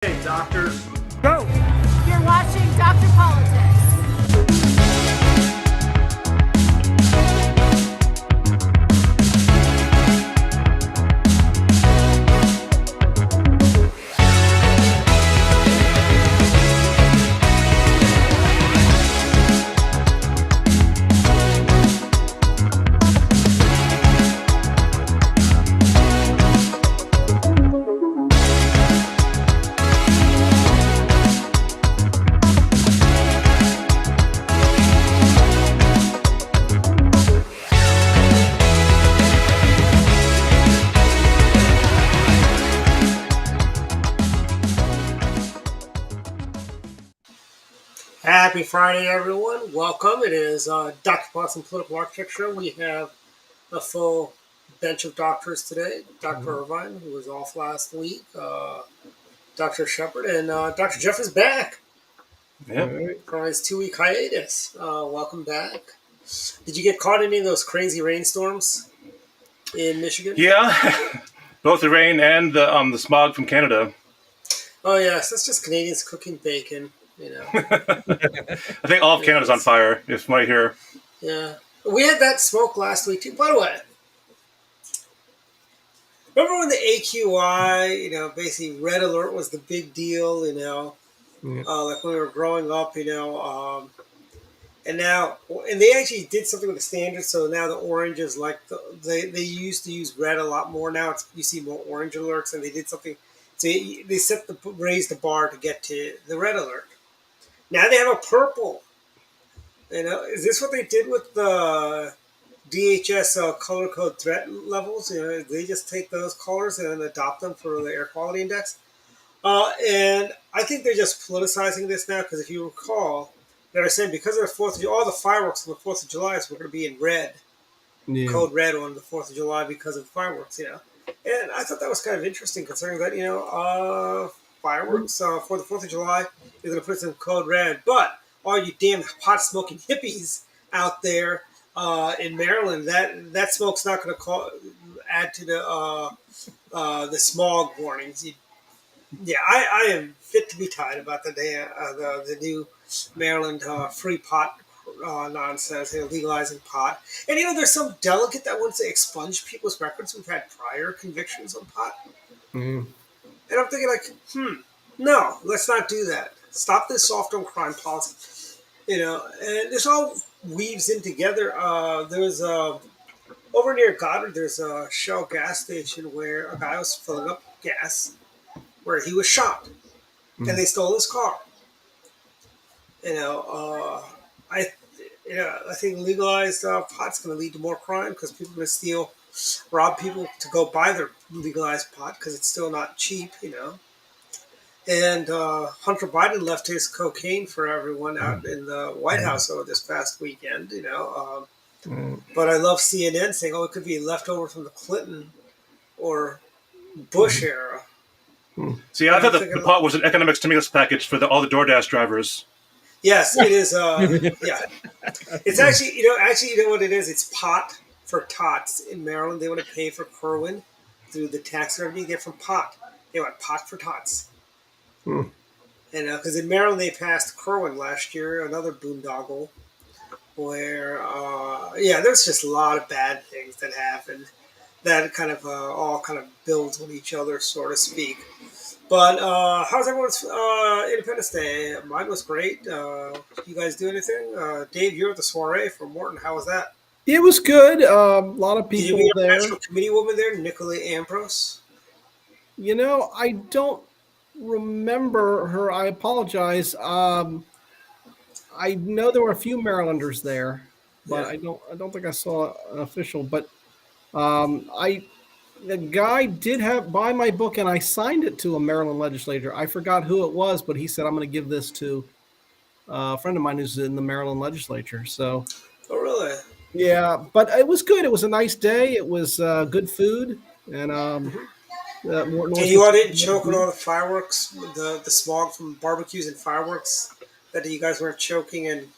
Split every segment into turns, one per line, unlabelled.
Hey, doctors.
Go!
You're watching Dr. Politics.
Happy Friday, everyone. Welcome. It is Dr. Boston Political Architecture. We have a full bench of doctors today. Dr. Irvine, who was off last week, Dr. Shepard, and Dr. Jeff is back from his 2-week hiatus. Welcome back. Did you get caught in any of those crazy rainstorms in Michigan?
Yeah, both the rain and the smog from Canada.
Oh, yes. That's just Canadians cooking bacon. You know.
I think all of Canada's on fire, if right here.
Yeah. We had that smoke last week, too. By the way, remember when the AQI, basically red alert was the big deal, like when we were growing up, and now, and they actually did something with the standards, so now the orange is like, they used to use red a lot more. Now you see more orange alerts, and they did something, so they raised the bar to get to the red alert. Now they have a purple. Is this what they did with the DHS color code threat levels? They just take those colors and adopt them for the air quality index. And I think they're just politicizing this now because if you recall, they were saying because of the 4th of July, all the fireworks on the 4th of July is going to be in red, code red on the 4th of July because of the fireworks, And I thought that was kind of interesting considering that, fireworks for the 4th of July is going to put us in code red. But all you damn pot-smoking hippies out there in Maryland, that smoke's not going to add to the smog warnings. I am fit to be tied about the new Maryland free pot nonsense, legalizing pot. And there's some delegate that wants to expunge people's records who've had prior convictions on pot.
Mm-hmm.
And I'm thinking no, let's not do that. Stop this soft on crime policy. And this all weaves in together. There's over near Goddard, there's a Shell gas station where a guy was filling up gas where he was shot, and they stole his car. I think legalized pot's going to lead to more crime because people are going to rob people to go buy their legalized pot because it's still not cheap, And Hunter Biden left his cocaine for everyone out in the White House over this past weekend, But I love CNN saying, it could be leftover from the Clinton or Bush era.
See, I thought the pot was an economic stimulus package for all the DoorDash drivers.
Yes, it is. Yeah, it's actually, you know what it is? It's pot for tots in Maryland. They want to pay for Kerwin through the tax revenue you get from pot. They want pot for tots. Because in Maryland they passed Kerwin last year, another boondoggle, where there's just a lot of bad things that happen that kind of all kind of builds on each other, so to speak. But how's everyone's Independence Day? Mine was great. You guys do anything? Dave, you're at the soiree for Morton. How was that?
It was good. A lot of people
Did you meet
there.
a National Committee woman there, Nicola Ambrose?
I don't remember her. I apologize. I know there were a few Marylanders there, but I don't think I saw an official. But the guy did buy my book, and I signed it to a Maryland legislator. I forgot who it was, but he said I'm going to give this to a friend of mine who's in the Maryland legislature. So,
oh really?
Yeah, but it was good. It was a nice day. It was good food, and
Did you all didn't choke on all the fireworks, the smog from barbecues and fireworks? That you guys weren't choking and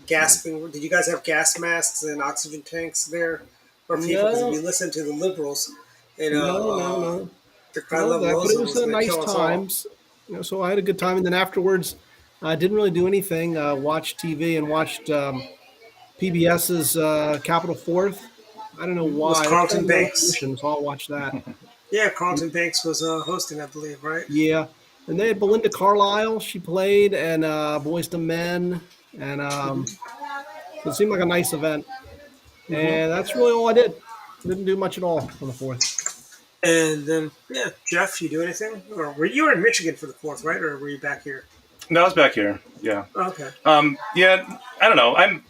gasping? Did you guys have gas masks and oxygen tanks there? Or people, because if you listen to the liberals,
no.
the crowd level
but it was a nice times. So I had a good time, and then afterwards, I didn't really do anything. Watched TV and watched PBS's Capital Fourth. I don't know
Was
why. That's
Carlton
on one
Banks.
commission, so I'll watch that.
Yeah,
And,
Carlton Banks was hosting, I believe, right?
yeah, and they had Belinda Carlisle. She played, and Boys to Men, and so it seemed like a nice event. And that's really all I did. Didn't do much at all on the fourth.
And then, yeah, Jeff, you do anything? Or were you in Michigan for the fourth, right? Or were you back here?
No, I was back here. Yeah.
Okay.
Yeah. I don't know. I'm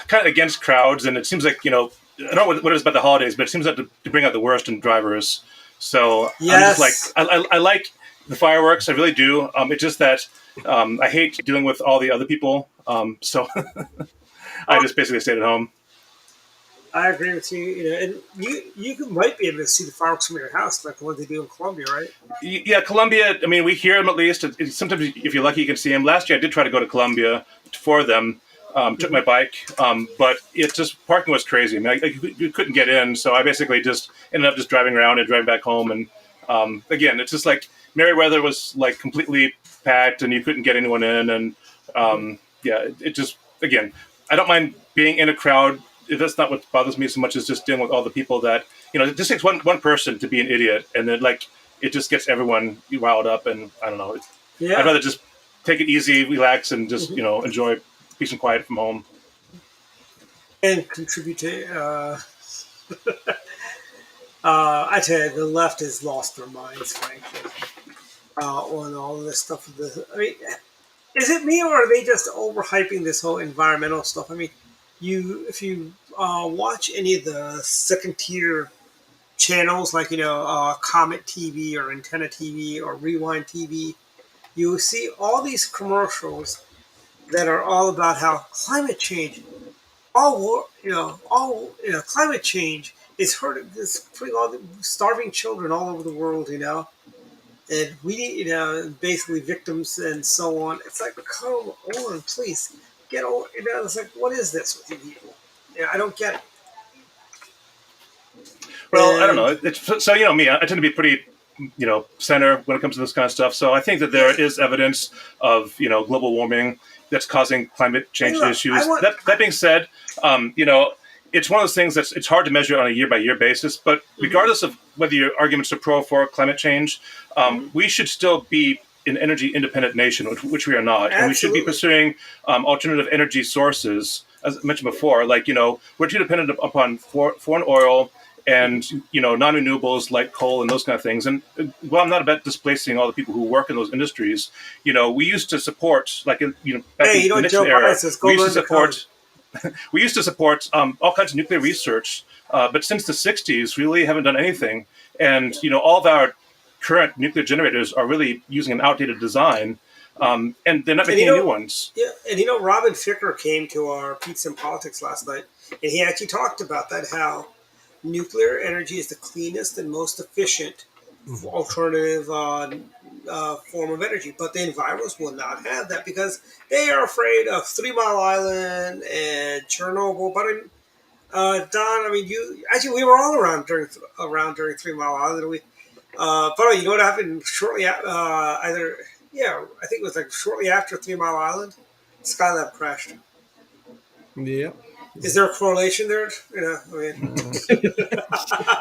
kind of against crowds, and it seems like I don't know what it is about the holidays, but it seems like to bring out the worst in drivers. So I'm just like
Yes.
I like the fireworks. I really do. It's just that I hate dealing with all the other people. So I just basically stayed at home.
I agree with you. And might be able to see the fireworks from your house, like what they do in Columbia, right?
Yeah, Columbia. I mean, we hear them at least. Sometimes, if you're lucky, you can see them. Last year, I did try to go to Columbia for them. Took my bike, but it just parking was crazy. I mean, you couldn't get in, so I basically just ended up just driving around and driving back home. And again, it's just like Merriweather was like completely packed, and you couldn't get anyone in. And yeah, it just again, I don't mind being in a crowd. That's not what bothers me so much as just dealing with all the people that it just takes one person to be an idiot, and then like it just gets everyone riled up. And I don't know. I'd
Yeah.
rather just take it easy, relax, and just enjoy peace and quiet from home.
And contribute to. I tell you, the left has lost their minds, frankly, on all of this stuff. I mean, is it me or are they just overhyping this whole environmental stuff? I mean, if you watch any of the second tier channels like Comet TV or Antenna TV or Rewind TV, you see all these commercials that are all about how climate change, climate change is hurting, is putting all the starving children all over the world, and we need, basically victims and so on. It's like, come on, please get over. It's like, what is this with you people? I don't get it.
Well, I don't
And
know. So me, I tend to be pretty center when it comes to this kind of stuff. So I think that there is evidence of global warming that's causing climate change
look,
issues. That being said, it's one of those things it's hard to measure on a year by year basis. But regardless of whether your arguments are pro or for climate change, we should still be an energy independent nation, which we are not, and we should be pursuing alternative energy sources. As I mentioned before, like we're too dependent upon foreign oil and non-renewables like coal and those kind of things. And well, I'm not about displacing all the people who work in those industries. We used to support, like back
hey,
in the Nixon
Joe
era,
Biden says, go
we used to
learn to
support we used to support all kinds of nuclear research, but since the '60s, we really haven't done anything. And all of our current nuclear generators are really using an outdated design, and they're not making new ones.
Yeah, and Robin Ficker came to our Pizza and Politics last night, and he actually talked about that, how nuclear energy is the cleanest and most efficient alternative form of energy. But the environmentalists will not have that because they are afraid of 3 Mile Island and Chernobyl. But Don, I mean, we were all around during 3 Mile Island. But you know what happened shortly I think it was like shortly after 3 Mile Island, Skylab crashed.
Yeah.
Is there a correlation there?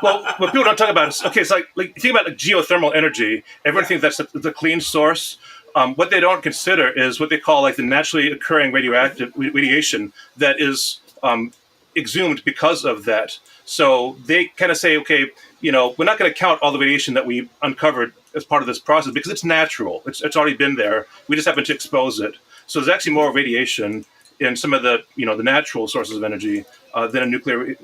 Well, what people don't talk about is okay. It's like think about geothermal energy. Everyone thinks that's the clean source. What they don't consider is what they call like the naturally occurring radiation that is exhumed because of that. So they kind of say, okay, we're not going to count all the radiation that we uncovered as part of this process because it's natural. It's already been there. We just happen to expose it. So there's actually more radiation in some of the the natural sources of energy than in nuclear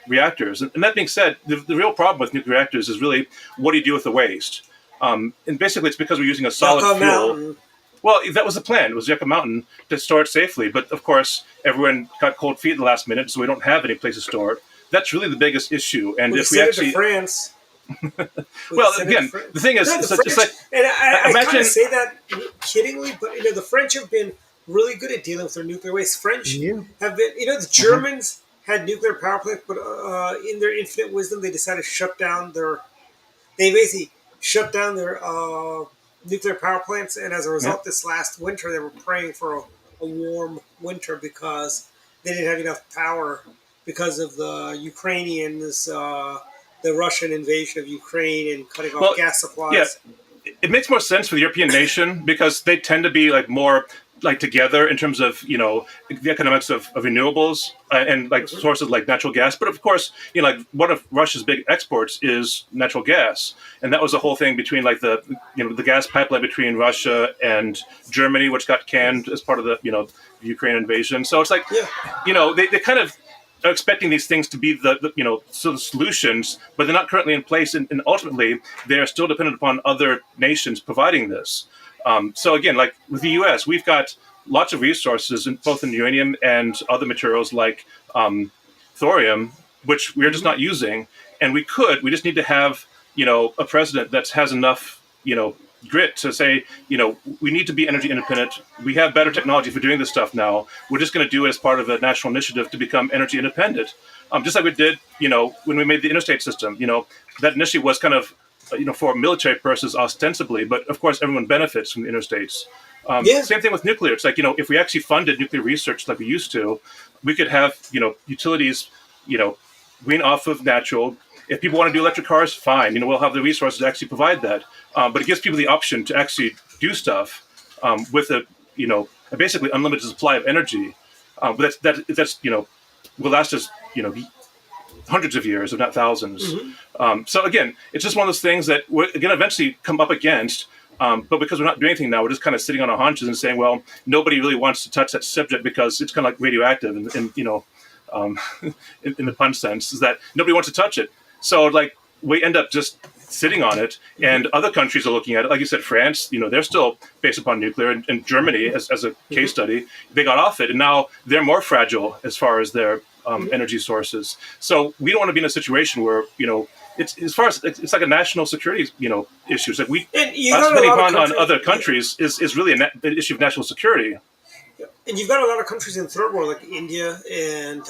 reactors. And that being said, the real problem with nuclear reactors is really what do you do with the waste? And basically, it's because we're using a solid
Yucca
fuel.
Mountain.
Well, that was the plan. It was Yucca Mountain to store it safely. But of course, everyone got cold feet at the last minute, so we don't have any place to store it. That's really the biggest issue. And
We
if we
sent
actually,
it to France.
well, again, the thing is,
No,
it's like
and I kind
imagine.
of say that kiddingly, but the French have been really good at dealing with their nuclear waste. French have been, the Germans had nuclear power plants, but in their infinite wisdom, they decided to shut down their. They basically shut down their nuclear power plants, and as a
Yeah.
result, this last winter they were praying for a warm winter because they didn't have enough power because of the Ukrainians, the Russian invasion of Ukraine and cutting off
Well,
gas
yeah,
supplies.
it makes more sense for the European nation because they tend to be like more like together in terms of the economics of renewables and like
Hmm.
sources like natural gas. But of course, like one of Russia's big exports is natural gas, and that was the whole thing between like the gas pipeline between Russia and Germany, which got canned as part of the Ukraine invasion. So it's like
Yeah,
they kind of are expecting these things to be the solutions, but they're not currently in place, and ultimately they are still dependent upon other nations providing this. So again, like with the U.S., we've got lots of resources, both in uranium and other materials like thorium, which we're just
hmm,
not using, and we just need to have a president that has enough grit to say, we need to be energy independent. We have better technology for doing this stuff now. We're just going to do it as part of a national initiative to become energy independent. Just like we did, when we made the interstate system. That initially was kind of, for military purposes ostensibly, but of course everyone benefits from the interstates.
yeah,
Same thing with nuclear. It's like, if we actually funded nuclear research like we used to, we could have, utilities, you know, wean off of natural. If people want to do electric cars, fine. We'll have the resources to actually provide that. But it gives people the option to actually do stuff with a basically unlimited supply of energy. But that's will last us hundreds of years, if not thousands.
hmm,
So again, it's just one of those things that we're going to eventually come up against. But because we're not doing anything now, we're just kind of sitting on our haunches and saying, well, nobody really wants to touch that subject because it's kind of like radioactive, and um, in the pun sense, is that nobody wants to touch it. So like we end up just sitting on it,
hmm,
and other countries are looking at it. Like you said, France, they're still based upon nuclear, and Germany, as a case
hmm,
study, they got off it, and now they're more fragile as far as their
hmm.
energy sources. So we don't want to be in a situation where it's as far as it's like a national security issues that we
And you
us
got a
depending
lot of
upon on
countries.
other
Yeah,
countries is really an issue of national security.
and you've got a lot of countries in the third world like India and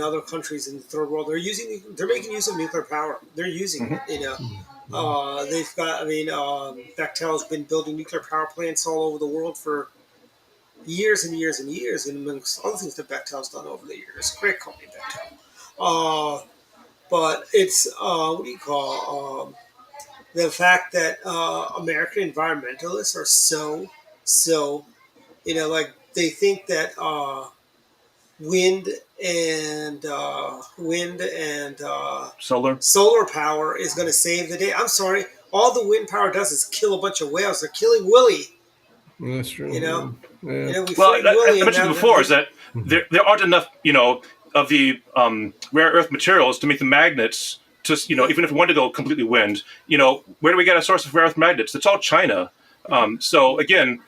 other countries in the third world. They're making use of nuclear power. They're using
Hmm.
it. They've got. I mean, Bechtel's been building nuclear power plants all over the world for years and years and years, and amongst other things that Bechtel's done over the years. Great company, Bechtel. But it's what do you call the fact that American environmentalists are so like they think that wind and
Solar.
solar power is going to save the day. I'm sorry, all the wind power does is kill a bunch of whales. They're killing Willie.
That's
You know,
true. Yeah.
we
Well,
framed Willie,
I
and
mentioned
now
before is that there aren't enough, of the rare earth materials to make the magnets. To
yeah,
even if we wanted to go completely wind, where do we get a source of rare earth magnets? It's all China. So again,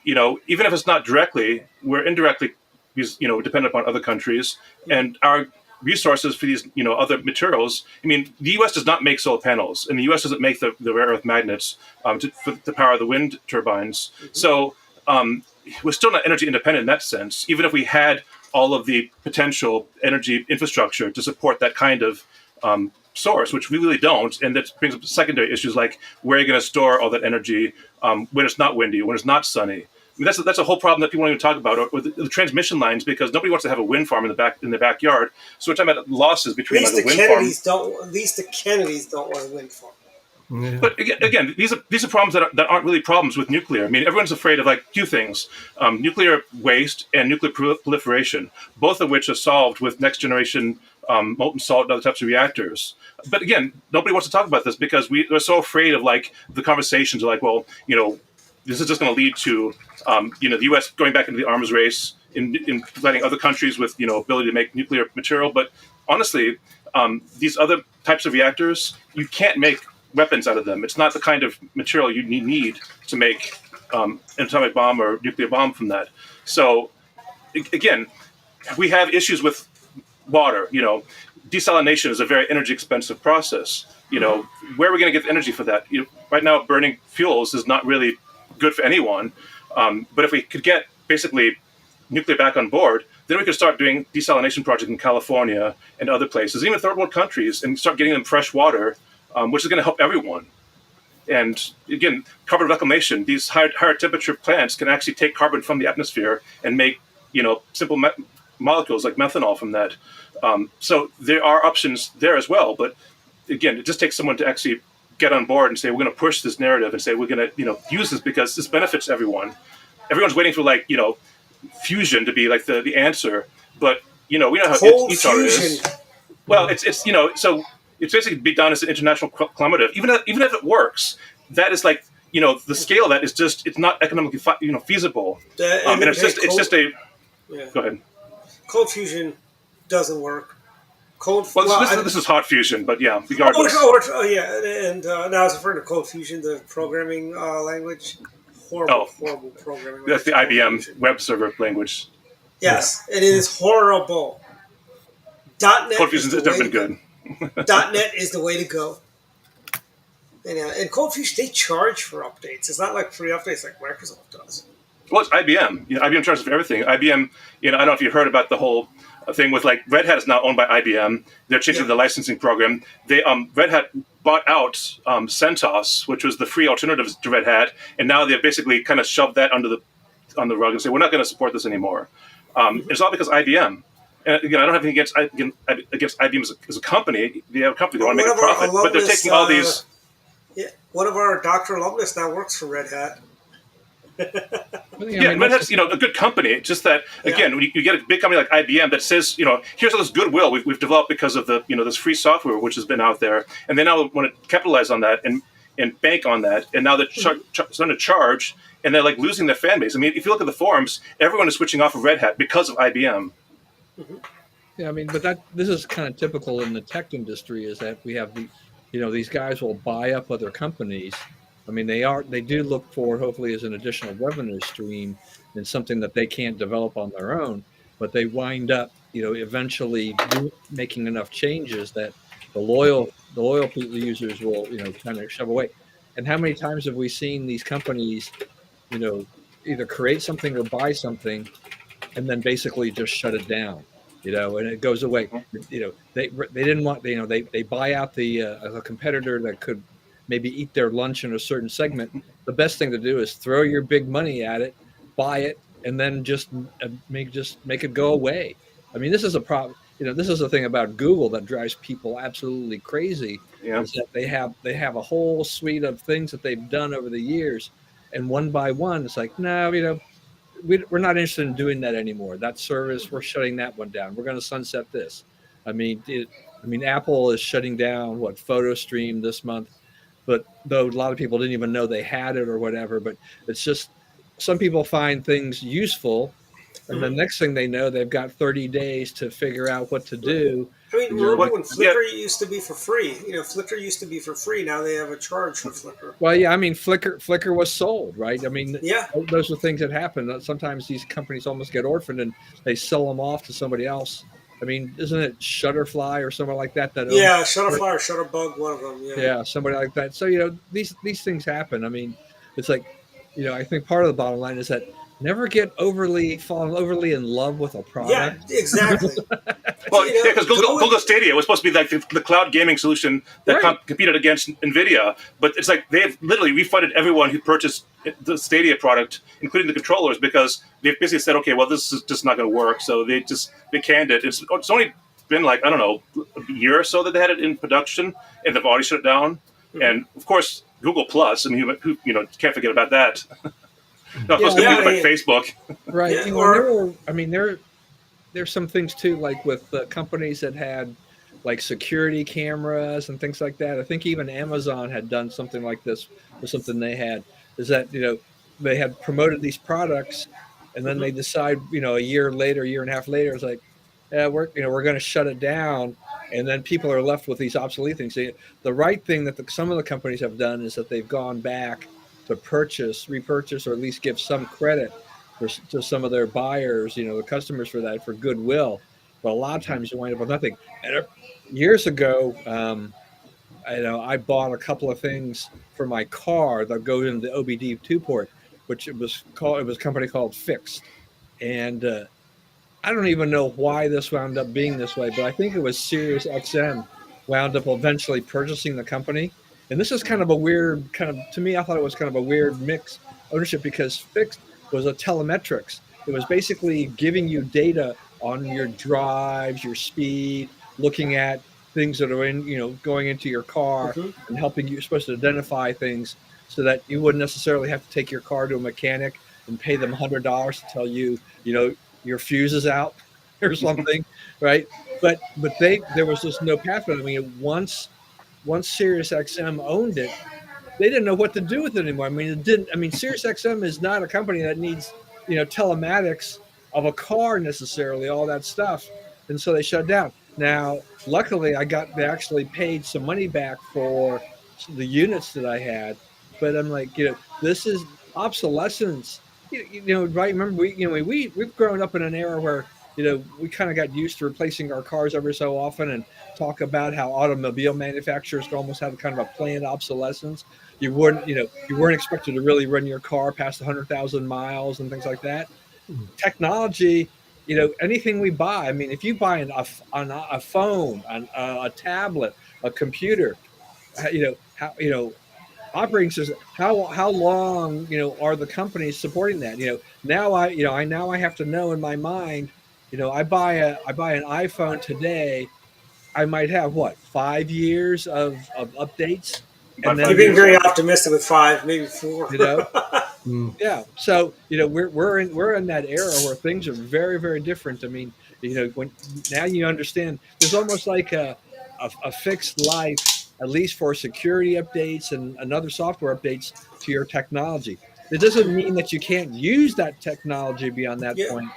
even if it's not directly, we're indirectly, dependent upon other countries and our resources for these, other materials. I mean, the U.S. does not make solar panels, and the U.S. doesn't make the rare earth magnets to power the wind turbines.
hmm,
So we're still not energy independent in that sense, even if we had all of the potential energy infrastructure to support that kind of source, which we really don't. And that brings up secondary issues like where are you going to store all that energy when it's not windy, when it's not sunny. I mean, that's a whole problem that people don't even talk about, or the transmission lines, because nobody wants to have a wind farm in their backyard. So we're talking about losses
at
between like
least
a
the
wind farm.
Kennedys don't. At least the Kennedys don't want a wind farm.
Yeah.
But again, these are problems that aren't really problems with nuclear. I mean, everyone's afraid of like two things: nuclear waste and nuclear proliferation, both of which are solved with next generation molten salt and other types of reactors. But again, nobody wants to talk about this because we're so afraid of like the conversations are like, well, this is just going to lead to the U.S. going back into the arms race in letting other countries with ability to make nuclear material. But honestly, these other types of reactors, you can't make weapons out of them. It's not the kind of material you need to make an atomic bomb or nuclear bomb from that. So again, we have issues with water. Desalination is a very energy expensive process.
Hmm.
Where are we going to get the energy for that? Right now, burning fuels is not really good for anyone. But if we could get basically nuclear back on board, then we could start doing desalination projects in California and other places, even third world countries, and start getting them fresh water, which is going to help everyone. And again, carbon reclamation. These higher temperature plants can actually take carbon from the atmosphere and make simple molecules like methanol from that. So there are options there as well. But again, it just takes someone to actually get on board and say we're going to push this narrative and say we're going to use this because this benefits everyone. Everyone's waiting for fusion to be like the answer, but we know how
Cold
each other
fusion.
is. Well, it's so it's basically be done as an international collaborative. Even if it works, that is the scale of that is just it's not economically feasible. And it's just a
yeah.
Go ahead.
Cold fusion doesn't work.
This is hot fusion, but yeah, regardless.
And now I was referring to cold fusion, the programming language. Horrible programming.
That's the IBM web server language.
Yes, it is horrible. .NET
Cold fusion has never been good.
.NET is the way to go. And Cold Fusion, they charge for updates. It's not like free updates like Microsoft does.
Well, it's IBM. IBM charges for everything. IBM, I don't know if you heard about the whole thing with Red Hat is now owned by IBM. They're changing the licensing program. They Red Hat bought out CentOS, which was the free alternative to Red Hat, and now they've basically kind of shoved that on the rug and say we're not going to support this anymore. It's all because IBM. And again, I don't have anything against IBM as a company. They have a company, they want to make a profit, but they're taking all these.
Yeah, one of our doctor alumnus now works for Red Hat.
Red Hat's a good company. It's just that again, when you get a big company like IBM that says here's all this goodwill we've developed because of the this free software which has been out there, and they now want to capitalize on that and bank on that, and now they're starting to charge, and they're losing their fan base. I mean, if you look at the forums, everyone is switching off of Red Hat because of IBM.
Mm-hmm. Yeah, but this is kind of typical in the tech industry, is that we have these guys will buy up other companies. I mean, they do look for hopefully as an additional revenue stream and something that they can't develop on their own, but they wind up, eventually making enough changes that the loyal people users will, kind of shove away. And how many times have we seen these companies, either create something or buy something and then basically just shut it down, and it goes away. They didn't want, they buy out the competitor that could maybe eat their lunch in a certain segment. The best thing to do is throw your big money at it, buy it, and then just make it go away. I mean, this is a problem. This is the thing about Google that drives people absolutely crazy. Is that they have a whole suite of things that they've done over the years, and one by one, it's like, no, we're not interested in doing that anymore. That service, we're shutting that one down. We're going to sunset this. I mean, Apple is shutting down PhotoStream this month. But though a lot of people didn't even know they had it or whatever, but it's just some people find things useful, and the next thing they know, they've got 30 days to figure out what to do.
I mean, remember when Flickr used to be for free? Flickr used to be for free. Now they have a charge for Flickr.
Well, yeah, I mean, Flickr was sold, right? I mean, those are things that happen. Sometimes these companies almost get orphaned and they sell them off to somebody else. I mean, isn't it Shutterfly or something like that?
Shutterfly or Shutterbug, one of them.
Yeah, somebody like that. So these things happen. I mean, it's like, I think part of the bottom line is that never fall overly in love with a product.
Yeah, exactly.
Well, because Google Stadia was supposed to be like the cloud gaming solution that competed against NVIDIA, but it's like they've literally refunded everyone who purchased the Stadia product, including the controllers, because they've basically said, okay, well, this is just not going to work. So they canned it. It's only been I don't know, a year or so that they had it in production, and they've already shut it down. Mm-hmm. And of course, Google Plus. I mean, who can't forget about that. Not supposed to be like Facebook,
right? Yeah, there's some things too, like with companies that had security cameras and things like that. I think even Amazon had done something like this with something they had. Is that they had promoted these products, and then they decide a year and a half later, it's like, we're going to shut it down, and then people are left with these obsolete things. The right thing that some of the companies have done is that they've gone back to repurchase, or at least give some credit to some of their buyers, the customers for goodwill. But a lot of times you wind up with nothing. And years ago, I bought a couple of things for my car that go into the OBD2 port, which it was a company called Fixed. And I don't even know why this wound up being this way, but I think it was Sirius XM wound up eventually purchasing the company. And this is kind of a weird kind of to me. I thought it was kind of a weird mix ownership because fixed was a telemetrics. It was basically giving you data on your drives, your speed, looking at things that are in going into your car
Hmm.
and helping you. You're supposed to identify things so that you wouldn't necessarily have to take your car to a mechanic and pay them $100 to tell you your fuse is out or something, right? But there was just no path for it. I mean, once SiriusXM owned it, they didn't know what to do with it anymore. I mean, it didn't. I mean, SiriusXM is not a company that needs telematics of a car necessarily, all that stuff, and so they shut down. Now, luckily, they actually paid some money back for the units that I had, but I'm like, this is obsolescence. Right? Remember, we've grown up in an era where we kind of got used to replacing our cars every so often, and talk about how automobile manufacturers almost have kind of a planned obsolescence. You weren't expected to really run your car past 100,000 miles and things like that. Technology, anything we buy. I mean, if you buy a phone, a tablet, a computer, how operating system, how long are the companies supporting that? I have to know in my mind. I buy an iPhone today. I might have what 5 years of updates, and
About
You're
then
5
being
years,
very
yeah.
optimistic with 5, maybe 4.
you know
Mm.
yeah. So we're in that era where things are very very different. I mean, when now you understand, there's almost like a fixed life, at least for security updates and other software updates to your technology. It doesn't mean that you can't use that technology beyond that
Yeah,
point,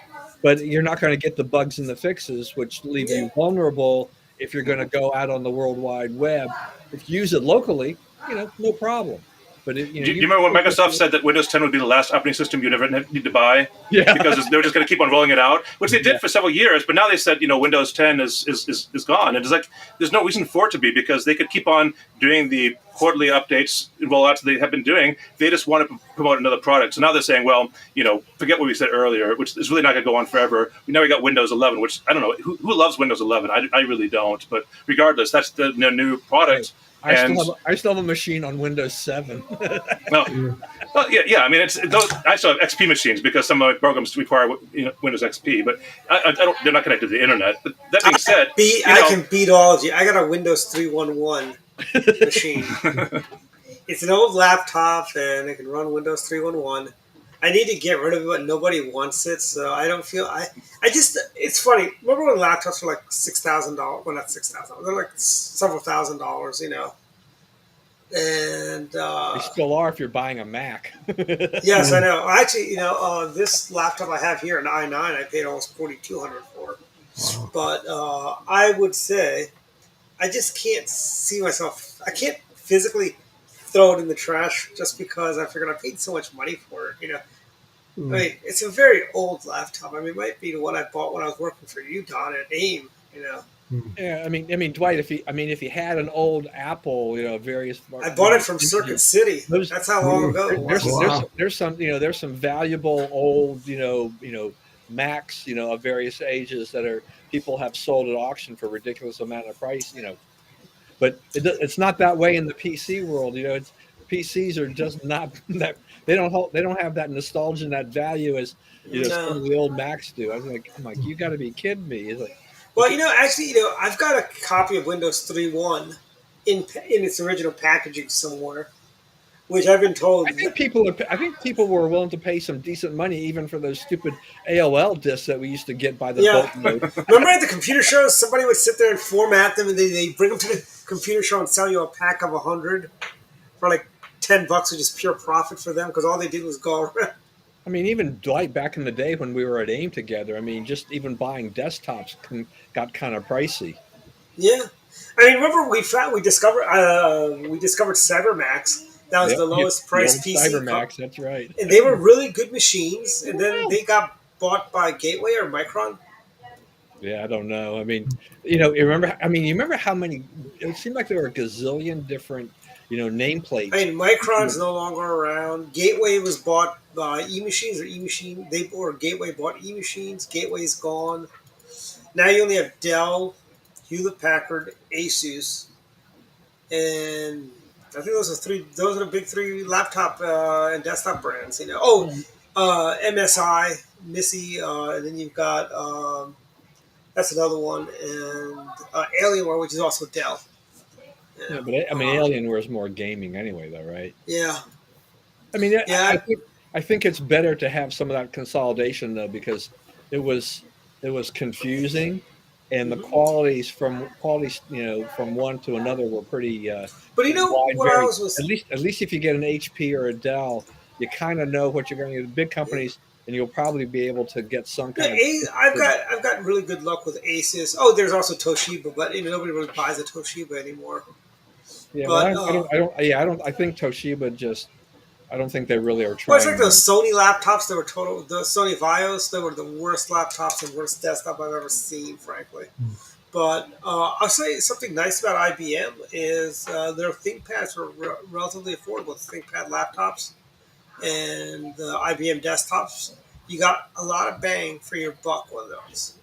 but you're not going to get the bugs and the fixes, which leave
yeah,
you vulnerable if you're going to go out on the World Wide Web. If you use it locally, no problem. But
Do you remember when Microsoft said that Windows 10 would be the last operating system you'd ever need to buy?
yeah,
Because they were just going to keep on rolling it out, which they
yeah.
did for several years. But now they said, Windows 10 is gone. And it's like, there's no reason for it to be, because they could keep on doing the quarterly updates and rollouts they have been doing. They just want to promote another product. So now they're saying, well, forget what we said earlier, which is really not going to go on forever. Now we got Windows 11, which I don't know. Who loves Windows 11? I really don't. But regardless, that's the new
Hey,
product.
I still
And
have I still have a machine on Windows 7.
well, well, yeah, yeah. I mean, those. I still have XP machines because some of my programs require Windows XP, but I don't. They're not connected to the internet. But that being said,
I can beat all of you. I got a Windows 311 machine. It's an old laptop and it can run Windows 311. I need to get rid of it, but nobody wants it, so I don't feel I just it's funny. Remember when laptops were like $6,000? Well, not $6,000. They're like several $1,000s, And
They still are if you're buying a Mac.
yes, I know. Actually, this laptop I have here, an i9, I paid almost 4,200 for.
Wow.
But I would say I just can't see myself. I can't physically throw it in the trash just because I figured I paid so much money for it. I
Mm.
mean, it's a very old laptop. I mean, it might be the one I bought when I was working for you, Don, at AIM.
Mm.
Yeah, I mean, Dwight, if you had an old Apple, various,
I bought it from Circuit City.
those
That's how long ago it
there's
was.
there's
Wow.
there's some valuable old Macs of various ages that are people have sold at auction for ridiculous amount of price. But it's not that way in the PC world. It's PCs are just not that they don't have that nostalgia and that value as some
No.
of the old Macs do. I'm like, you got to be kidding me. It's like,
Well, actually, I've got a copy of Windows 3.1 in its original packaging somewhere, which I've been told.
I think people were willing to pay some decent money even for those stupid AOL discs that we used to get by the
Yeah.
boatload.
Remember at the computer shows, somebody would sit there and format them, and they bring them to the computer show and sell you a pack of 100 for like $10, which is pure profit for them because all they did was go around.
I mean, even Dwight back in the day when we were at AIM together. I mean, just even buying desktops got kind of pricey.
Yeah, I mean, remember we discovered CyberMax. That was
Yep,
the
yep,
lowest
the
price
old
PC,
CyberMax. That's right.
and they were really good machines. And then
Well,
they got bought by Gateway or Micron.
yeah, I don't know. I mean, you remember? I mean, you remember how many? It seemed like there were a gazillion different,
I
nameplates.
mean, Micron's no longer around. Gateway was bought by eMachines or eMachine. Gateway bought eMachines. Gateway's gone. Now you only have Dell, Hewlett Packard, Asus, and I think those are three. Those are the big three laptop and desktop brands. Oh, MSI, Missy, and then you've got that's another one, and Alienware, which is also Dell.
Yeah,
Yeah,
but I mean, Alienware is more gaming anyway, though, right?
yeah,
I mean,
yeah.
I think it's better to have some of that consolidation though, because it was it was confusing, and the
Mhm.
qualities from one to another were pretty
But you know
wide
what I
varied.
always was.
At least if you get an HP or a Dell, you kind of know what you're going to get. Big
Yeah.
companies, and you'll probably be able to get some
Yeah,
kind of.
I've gotten really good luck with Asus. Oh, there's also Toshiba, but nobody really buys a Toshiba anymore.
Yeah, well,
But
I think Toshiba just. I don't think they really are
well, it's like those
trying.
Sony laptops that were total. The Sony Vios, they were the worst laptops and worst desktop I've ever seen, frankly. But I'll say something nice about IBM is their ThinkPads were relatively affordable. The ThinkPad laptops and the IBM desktops, you got a lot of bang for your buck with those.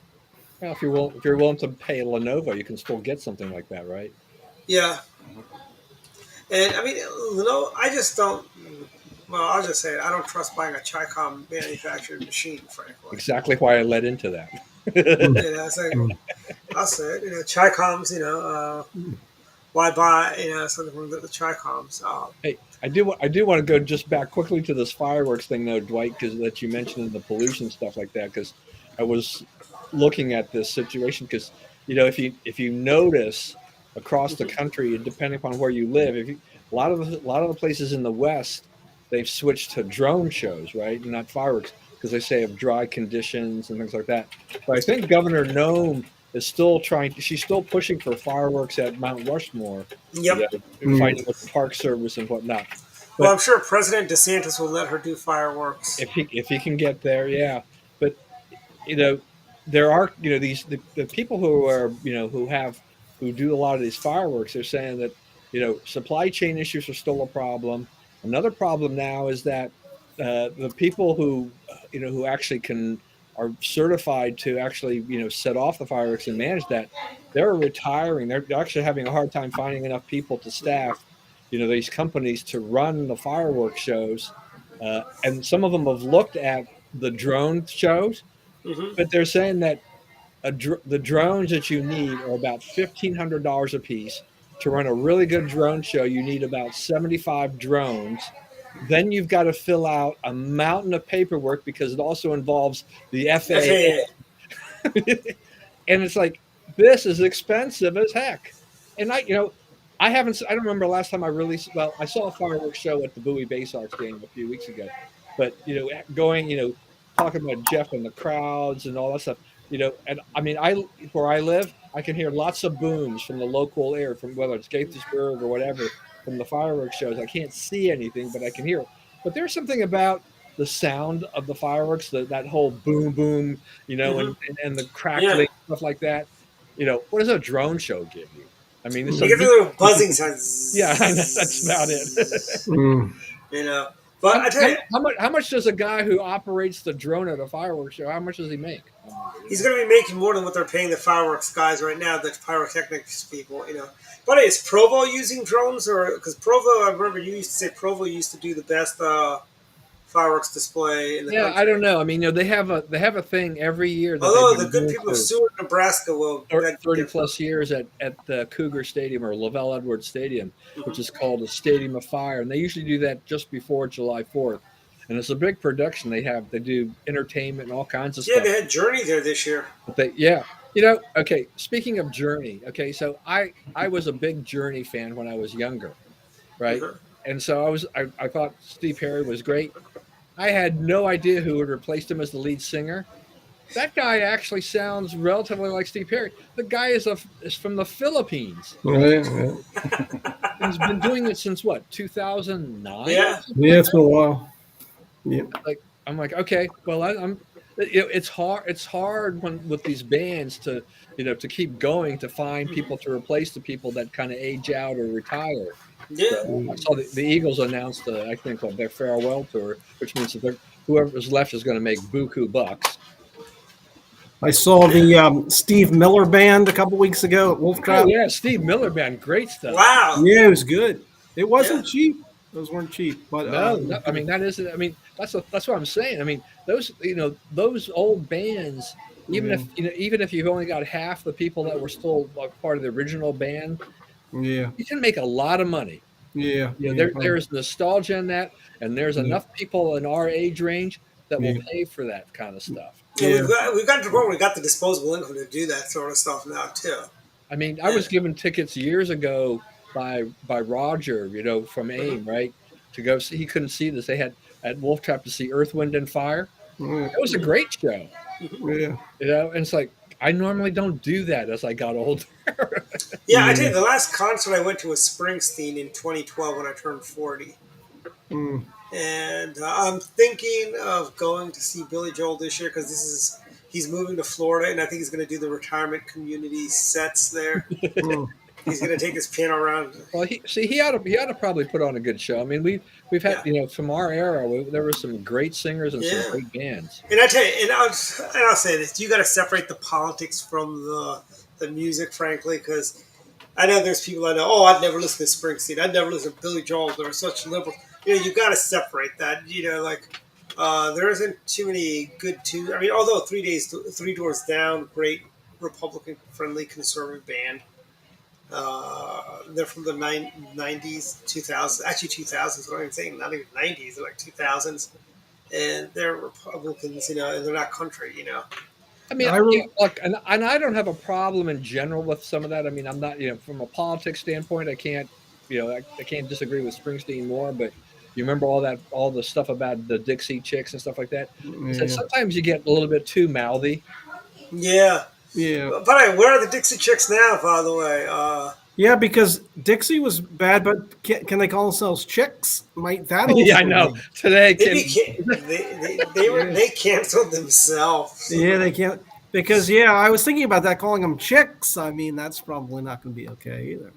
Well, if you're willing to pay Lenovo, you can still get something like that, right?
Yeah, and I mean, I just don't. Well, I'll just say it. I don't trust buying a Chicom manufactured machine, frankly.
Exactly why I led into that.
It's like I'll say it. Chicoms. Why buy something from the Chicoms?
Hey, I do want to go just back quickly to this fireworks thing though, Dwight, because that you mentioned in the pollution stuff like that. Because I was looking at this situation because if you notice across the country, and depending upon where you live, if you a lot of the places in the West, they've switched to drone shows, right, not fireworks, because they say of dry conditions and things like that. But I think Governor Nome is still trying. She's still pushing for fireworks at Mount Rushmore,
Yep.
fighting with the Park Service and whatnot.
Well,
But
I'm sure President DeSantis will let her do fireworks.
if he can get there, yeah. But you know, there are the people who are who do a lot of these fireworks. They're saying that supply chain issues are still a problem. Another problem now is that the people who who actually are certified to actually set off the fireworks and manage that, they're retiring. They're actually having a hard time finding enough people to staff these companies to run the fireworks shows, and some of them have looked at the drone shows,
Hmm.
but they're saying that the drones that you need are about $1,500 a piece. To run a really good drone show, you need about 75 drones. Then you've got to fill out a mountain of paperwork because it also involves the
FAA.
FAA. And it's like, this is expensive as heck. And I don't remember last time I really, well, I saw a fireworks show at the Bowie Bay Sox game a few weeks ago, but, going, talking about Jeff and the crowds and all that stuff, and I mean, where I live, I can hear lots of booms from the local air, from whether it's Gaithersburg or whatever, from the fireworks shows. I can't see anything, but I can hear it. But there's something about the sound of the fireworks, that whole boom, boom,
Hmm.
and the
Yeah.
crackling, stuff like that. What does a drone show give you? I mean,
You get the little buzzing sound.
yeah, that's about it.
You know. But
how,
I tell you,
how much does a guy who operates the drone at a fireworks show? How much does he make? I wonder,
he's going to be making more than what they're paying the fireworks guys right now, the pyrotechnics people. But is Provo using drones, or because Provo? I remember you used to say Provo used to do the best fireworks display in the
Yeah, I
country.
don't know. I mean, they have a thing every year that they've
Although the
been
good
doing
people of
for
Seward, Nebraska, will beg to
30
differ.
plus years at the Cougar Stadium or Lavelle Edwards Stadium, which is
Hmm.
called a Stadium of Fire, and they usually do that just before July 4th. And it's a big production. They do entertainment and all kinds of
Yeah,
stuff.
they had Journey there this year.
But okay. Speaking of Journey, okay, so I was a big Journey fan when I was younger, right?
Uh-huh.
And so I thought Steve Perry was great. I had no idea who had replaced him as the lead singer. That guy actually sounds relatively like Steve Perry. The guy is from the Philippines.
Right, right.
He's been doing it since what, 2009?
Yeah.
Yeah, it's been a while. Yeah.
Like, I'm like, okay, well, I'm. It's hard. It's hard when with these bands to to keep going, to find people to replace the people that kind of age out or retire.
Yeah.
So I saw the Eagles announced, I think, their farewell tour, which means that whoever's left is going to make buku bucks.
I saw the Steve Miller Band a couple weeks ago at Wolf
Oh
Trap.
yeah, Steve Miller Band, great stuff.
Wow.
Yeah, it was good. It wasn't cheap. Those weren't cheap, but
No, no, I mean that isn't. I mean that's what I'm saying. I mean those old bands. Even
yeah,
if even if you've only got half the people that were still like part of the original band,
yeah,
you can make a lot of money.
yeah, yeah,
There's nostalgia in that, and there's
yeah,
enough people in our age range that will
yeah,
pay for that kind of stuff.
And
yeah.
we've got to the point where we got the disposable income to do that sort of stuff now too.
I mean, I
Yeah.
was given tickets years ago by Roger, from AIM, right, to go see. He couldn't see this. They had at Wolf Trap to see Earth, Wind, and Fire. It was a great show,
Yeah,
and it's like I normally don't do that as I got older.
Yeah, I tell you, the last concert I went to was Springsteen in 2012 when I turned 40.
mm,
And I'm thinking of going to see Billy Joel this year because he's moving to Florida, and I think he's going to do the retirement community sets there.
mm.
He's going to take his piano around.
Well, he ought to probably put on a good show. I mean, we've had
Yeah,
from our era, there were some great singers and some
yeah.
great bands.
And I tell you, and I'll say this: you got to separate the politics from the music, frankly, because I know there's people I know. Oh, I'd never listen to Springsteen. I'd never listen to Billy Joel. They're such liberals. You got to separate that. There isn't too many good tunes. I mean, although Three Doors Down, great Republican-friendly conservative band. They're from the 90s, 2000s, actually 2000s. What I'm saying, not even 90s. They're like 2000s, and they're Republicans. And they're not country.
I mean,
I re-
look, and I don't have a problem in general with some of that. I mean, I'm not, from a politics standpoint, I can't, I can't disagree with Springsteen more. But you remember all the stuff about the Dixie Chicks and stuff like that. Is that
yeah,
sometimes you get a little bit too mouthy.
Yeah.
yeah,
But where are the Dixie Chicks now? By the way,
yeah. Because Dixie was bad, but can they call themselves chicks? Might that also?
Yeah, I know. Today,
they
Kim,
became they canceled themselves.
Yeah, they can't because I was thinking about that calling them chicks. I mean, that's probably not going to be okay either.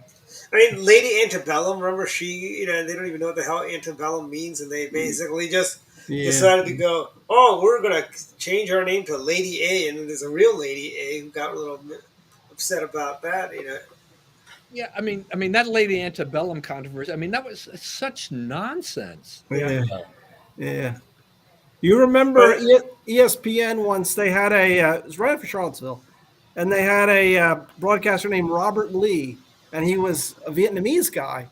I mean, Lady Antebellum. Remember, they don't even know what the hell antebellum means, and they basically just
Yeah,
decided to go, "Oh, we're gonna change our name to Lady A," and then there's a real Lady A who got a little upset about that.
yeah, I mean that Lady Antebellum controversy. I mean, that was such nonsense.
yeah, yeah. You remember
But
ESPN once they had it was right after Charlottesville, and they had a broadcaster named Robert Lee, and he was a Vietnamese guy,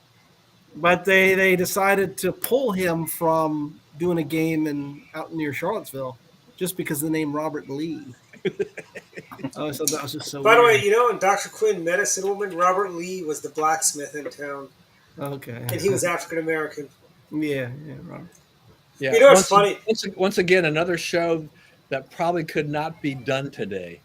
but they decided to pull him from doing a game out near Charlottesville just because of the name Robert Lee. I thought that was just so
by the way,
weird.
in Dr. Quinn, Medicine Woman, Robert Lee was the blacksmith in town,
Okay.
and he was African American.
Yeah, Robert.
Yeah.
You know what's funny?
Once again, another show that probably could not be done today.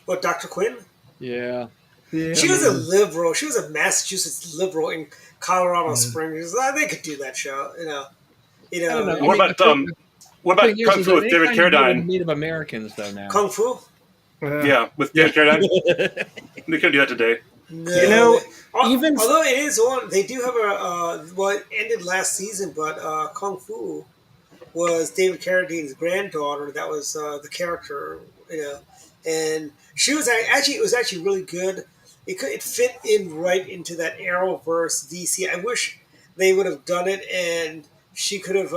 What, Dr. Quinn?
Yeah.
Yeah,
She was a liberal. She was a Massachusetts liberal in Colorado Springs. They could do that show,
I don't know.
What about Kung Fu with David Carradine?
Native Americans, though, now.
Kung Fu.
Yeah, with David Carradine. They couldn't do that today.
No,
even
although it is on, they do have it ended last season, but Kung Fu was David Carradine's granddaughter. That was the character, and she was actually it was actually really good. It fit in right into that Arrowverse DC. I wish they would have done it, and she could have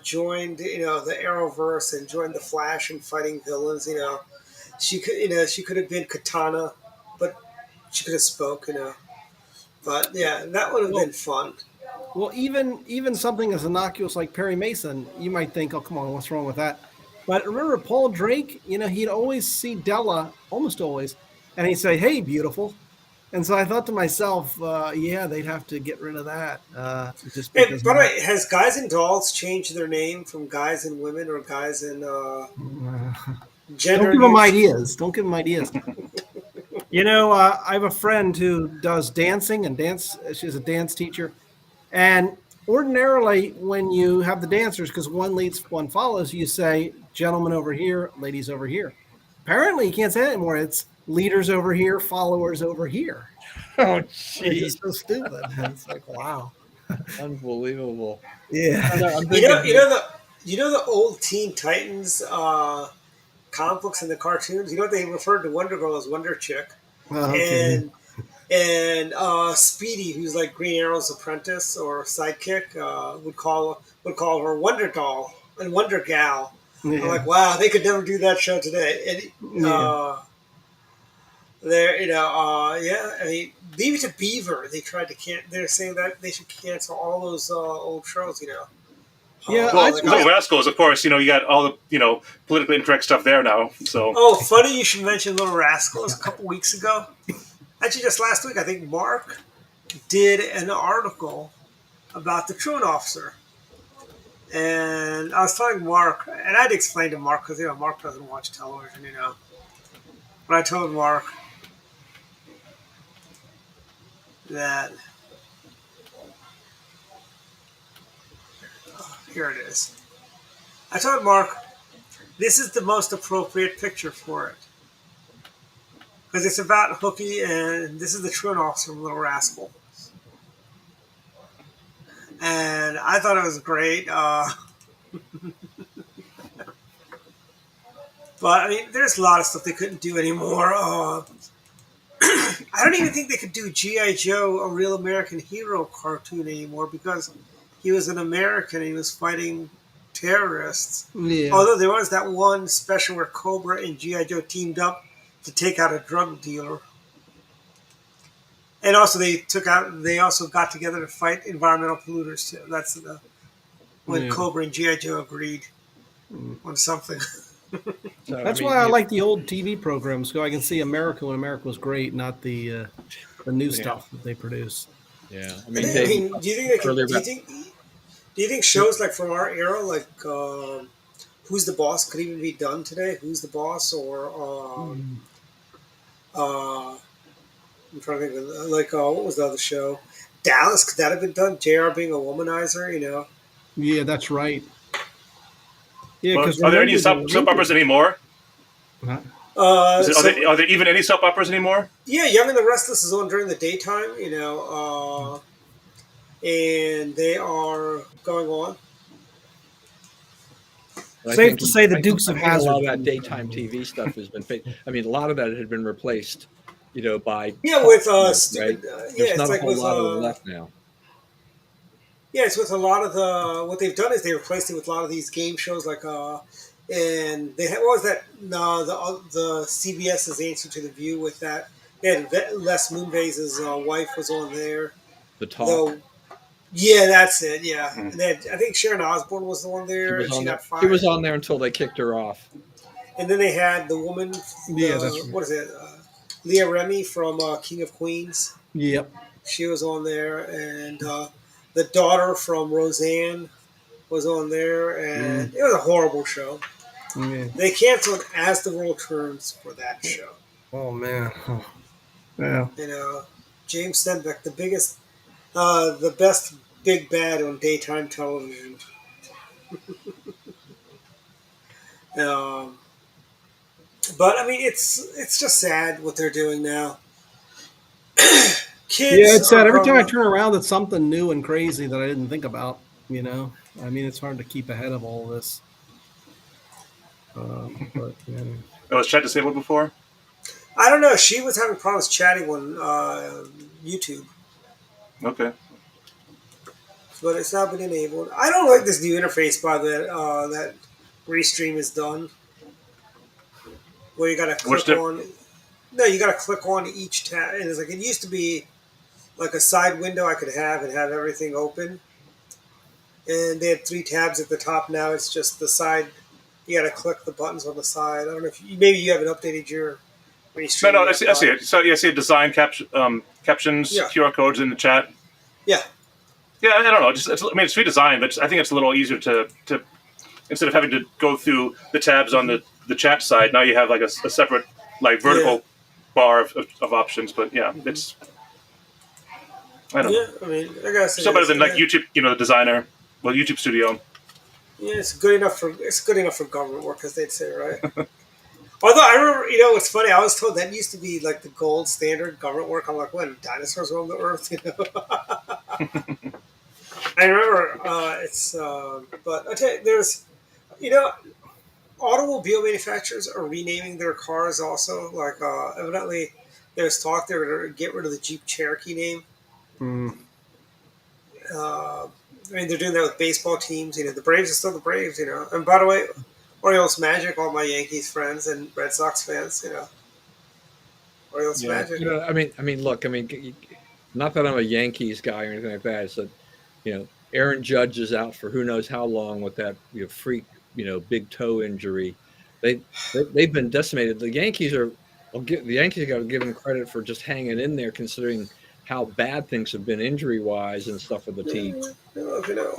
joined the Arrowverse and joined the Flash and fighting villains. She could have been Katana, but she could have spoke. But yeah, that would have been fun.
Well, even something as innocuous like Perry Mason, you might think, "Oh, come on, what's wrong with that?" But remember Paul Drake? He'd always see Della, almost always, and he'd say, "Hey, beautiful." And so I thought to myself, "Yeah, they'd have to get rid of that." Just
Hey,
because.
by the way, has Guys and Dolls changed their name from Guys and Women or Guys and Gender?
Don't give them ideas. Don't give them ideas. I have a friend who does dancing and dance. She's a dance teacher. And ordinarily, when you have the dancers, because one leads, one follows, you say, gentlemen over here, ladies over here. Apparently, you can't say that anymore. It's leaders over here, followers over here.
Oh,
It's
jeez.
just so stupid. It's like, wow.
Unbelievable.
Yeah.
I'm
You know,
thinking,
you know the old Teen Titans comic books and the cartoons. You know they referred to Wonder Girl as Wonder Chick,
Okay.
and And Speedy, who's like Green Arrow's apprentice or sidekick, would call her Wonder Doll and Wonder Gal. I'm
Yeah.
like, wow, they could never do that show today. And
Yeah.
there, yeah. I mean, leave it to Beaver. They tried to They're saying that they should cancel all those old shows.
Yeah, I
Well,
Like
Little Rascals, of course. You got all the politically incorrect stuff there now. So
oh, funny you should mention Little Rascals. A couple weeks ago, actually, just last week, I think Mark did an article about the truant officer. And I was telling Mark, and I'd explain to Mark because Mark doesn't watch television. But I told Mark that here it is. I told Mark this is the most appropriate picture for it because it's about Hooky, and this is the truant officer from Little Rascal. And I thought it was great. But I mean, there's a lot of stuff they couldn't do anymore. I don't even think they could do G.I. Joe, a real American hero cartoon anymore because he was an American and he was fighting terrorists.
yeah.
Although there was that one special where Cobra and G.I. Joe teamed up to take out a drug dealer. And also they also got together to fight environmental polluters too. That's when Cobra and G.I. Joe agreed on something.
So,
That's why I like the old TV programs, so I can see America when America was great, not the new stuff that they produce.
Yeah, I
I
mean,
mean, do you think they could, do you think shows like from our era, like Who's the Boss, could even be done today? Who's the Boss, or I'm trying to think of like what was the other show? Dallas, could that have been done? JR being a womanizer.
Yeah, that's right. Yeah,
well,
because
are there any soap operas anymore?
Huh?
Are there even any soap operas anymore?
Yeah, Young and the Restless is on during the daytime, and they are going on.
Safe to say the Dukes of Hazzard.
A lot of that daytime TV stuff has been fake. I mean, a lot of that had been replaced, by
with
right?
stupid.
There's
It's
not
like
a whole
with
lot of them left now.
yeah, it's with a lot of the what they've done is they replaced it with a lot of these game shows like and they had what was that the CBS's Answer to the View with that. They had Les Moonves' wife was on there.
The Talk.
Yeah, that's it. Yeah, and then I think Sharon Osbourne was the one
She
there,
was
and
on
she
there.
got fired.
She was on there until they kicked her off.
And then they had the woman.
Yeah, that's right.
What is it? Leah Remini from King of Queens.
Yep.
She was on there, and the daughter from Roseanne was on there, and it was a horrible show.
Yeah.
They canceled As the World Turns for that show.
Oh man. Oh. Yeah.
James Stenbeck, the best big bad on daytime television. But I mean, it's just sad what they're doing now. Kids.
Yeah, it's sad. Every time I turn around, it's something new and crazy that I didn't think about. I mean, it's hard to keep ahead of all this. But yeah.
Was chat disabled before?
I don't know. She was having problems chatting on YouTube.
Okay.
But it's not been enabled. I don't like this new interface by that Restream is done. Where you gotta click on. No, you gotta click on each tab. And it's like it used to be like a side window I could have and have everything open. And they had 3 tabs at the top. Now it's just the side. You gotta click the buttons on the side. I don't know if maybe you haven't updated your Restream.
No, I see it. So you see design captions, QR codes in the chat.
Yeah.
Yeah, I don't know. It's redesigned, but I think it's a little easier to instead of having to go through the tabs on the chat side. Now you have like a separate vertical bar of options. But yeah, it's I don't know.
Yeah, I mean, I gotta say,
still better than YouTube. The designer, YouTube Studio.
Yeah, it's good enough for government work, as they'd say, right? Although I remember, it's funny. I was told that used to be like the gold standard government work. I'm like, when dinosaurs roamed the earth, I remember but I tell you, there's, automobile manufacturers are renaming their cars also. Like, evidently, there's talk they're going to get rid of the Jeep Cherokee name.
Mm.
I mean, they're doing that with baseball teams. The Braves are still the Braves. And by the way, Orioles Magic, all my Yankees friends and Red Sox fans. Orioles
Yeah,
Magic.
look, not that I'm a Yankees guy or anything like that. It's that, Aaron Judge is out for who knows how long with that freak, big toe injury. They've been decimated. The Yankees are. The Yankees got to give them credit for just hanging in there, considering how bad things have been injury wise and stuff with the team.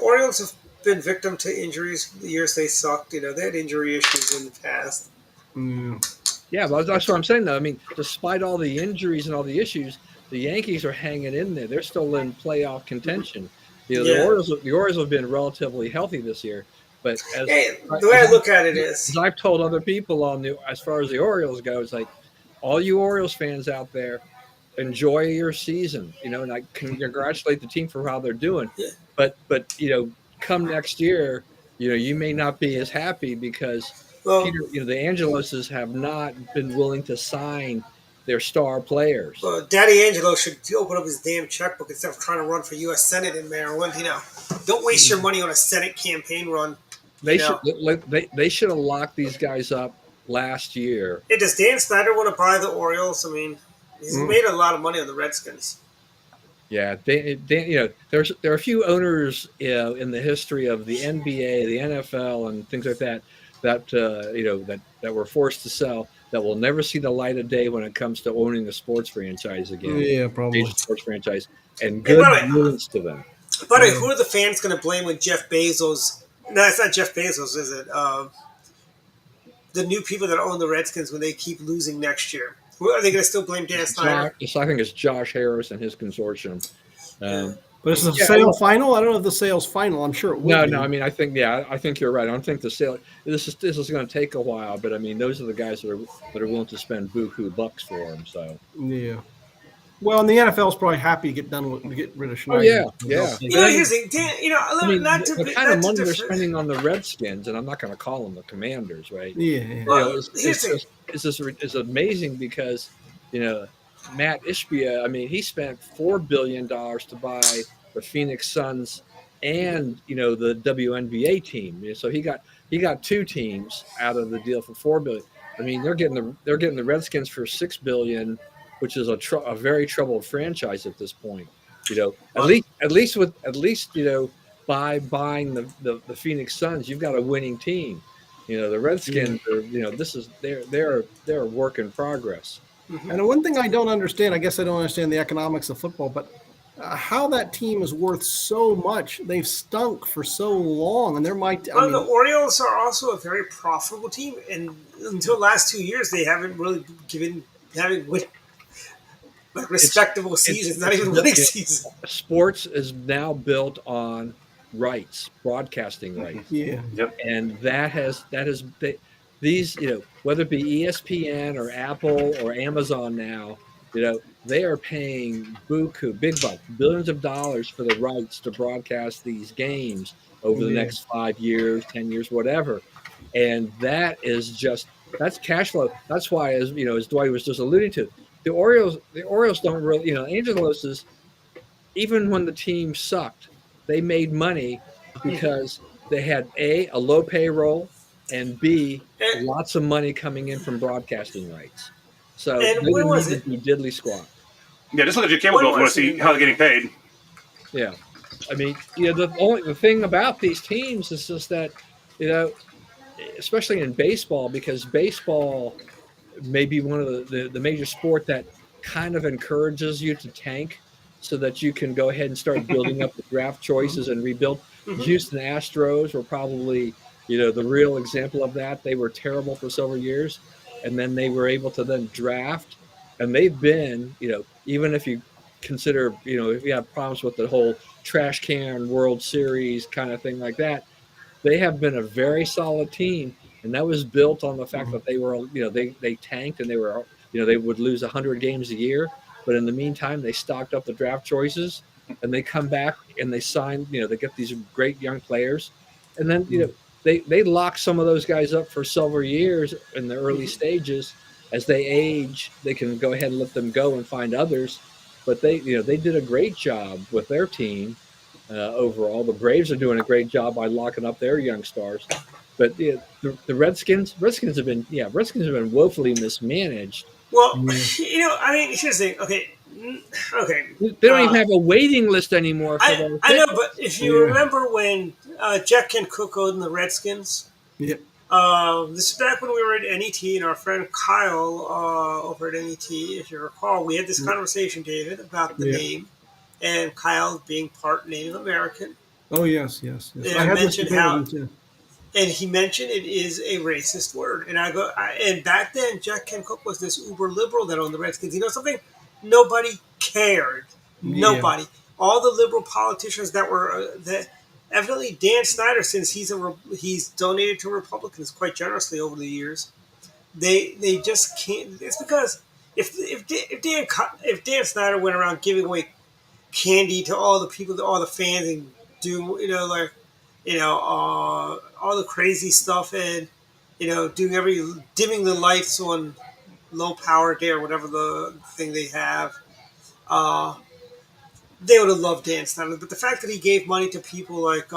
Orioles have been victim to injuries the years they sucked. They had injury issues in the past.
Mm.
Yeah, but that's what I'm saying, though. I mean, despite all the injuries and all the issues, the Yankees are hanging in there. They're still in playoff contention. The
Yeah.
Orioles have been relatively healthy this year, but
Hey, the way I look at it is,
as I've told other people as far as the Orioles go, it's like all you Orioles fans out there, enjoy your season, and I congratulate the team for how they're doing.
yeah.
But come next year, you may not be as happy because
Well,
Peter, the Angeloses have not been willing to sign their star players.
Daddy Angelo should open up his damn checkbook instead of trying to run for U.S. Senate in Maryland. Don't waste your money on a Senate campaign run.
They should have locked these guys up last year.
Hey, does Dan Snyder want to buy the Orioles? I mean, he's made a lot of money on the Redskins.
Yeah, there are a few owners in the history of the NBA, the NFL, and things like that that were forced to sell that will never see the light of day when it comes to owning a sports franchise again.
Yeah, probably.
Major sports franchise, and good riddance to them.
But who are the fans going to blame when Jeff Bezos? No, it's not Jeff Bezos, is it? The new people that own the Redskins when they keep losing next year. Are they going to still blame Dan Snyder?
I think it's Josh Harris and his consortium.
But is the sale final? I don't know if the sale's final. I'm sure it will.
No. I mean, I think you're right. I don't think the sale. This is going to take a while, but I mean, those are the guys that are willing to spend buku bucks for them. So
yeah. Well, and the NFL's probably happy to get rid of Schneider.
Oh yeah.
Here's the thing.
The kind of money they're spending on the Redskins, and I'm not going to call them the Commanders, right?
Yeah.
Well,
it's amazing because Matt Ishbia. I mean, he spent $4 billion to buy the Phoenix Suns and the WNBA team. So he got two teams out of the deal for $4 billion. I mean, they're getting the Redskins for $6 billion, which is a very troubled franchise at this point. At least by buying the Phoenix Suns, you've got a winning team. The Redskins are they're a work in progress.
And one thing I don't understand, I guess I don't understand the economics of football, but how that team is worth so much. They've stunk for so long, and
the Orioles are also a very profitable team, and until the last 2 years, they haven't really respectable seasons, not even winning seasons.
Sports is now built on rights, broadcasting rights.
Yeah.
Yep.
And these, whether it be ESPN or Apple or Amazon now, they are paying big bucks, billions of dollars for the rights to broadcast these games over the next 5 years, 10 years, whatever. And that's cash flow. That's why, as Dwight was just alluding to, the Orioles don't really, Angelos, even when the team sucked, they made money because they had a low payroll and B, lots of money coming in from broadcasting rights. So they didn't need to do diddly squat.
Yeah, just look at your cable bill to see how they're getting paid.
Yeah, I mean, the thing about these teams is just that, especially in baseball, because baseball may be one of the major sport that kind of encourages you to tank so that you can go ahead and start building up the draft choices and rebuild. Houston Astros were probably, the real example of that. They were terrible for several years, and then they were able to then draft, and they've been, even if you consider, if you have problems with the whole trash can World Series kind of thing like that, they have been a very solid team. And that was built on the fact that they were, they tanked and they were, they would lose 100 games a year. But in the meantime, they stocked up the draft choices and they come back and they sign, they get these great young players. And then, they lock some of those guys up for several years in the early stages. as they age, they can go ahead and let them go and find others. But they did a great job with their team overall. The Braves are doing a great job by locking up their young stars. But the Redskins have been woefully mismanaged.
Well,
Yeah.
I mean, here's the thing. Okay, okay.
They don't even have a waiting list anymore for their
I know,
tickets.
but if you
Yeah.
remember when Jack Kent Cook owned the Redskins,
Yeah.
this is back when we were at NET, and our friend Kyle over at NET, if you recall, we had this conversation, David, about the
Yeah.
name, and Kyle being part Native American.
Oh yes, yes, yes.
And
I
I
had this
mentioned
debate with
how,
him too.
and he mentioned it is a racist word. And and back then, Jack Kent Cook was this uber liberal that owned the Redskins. You know something? Nobody cared.
Yeah.
Nobody. All the liberal politicians that were that. Evidently, Dan Snyder, since he's donated to Republicans quite generously over the years, they just can't. It's because if Dan Snyder went around giving away candy to all the people, to all the fans, and doing all the crazy stuff, and doing dimming the lights on low power day or whatever the thing they have, uh, they would have loved Dan Snyder. But the fact that he gave money to people like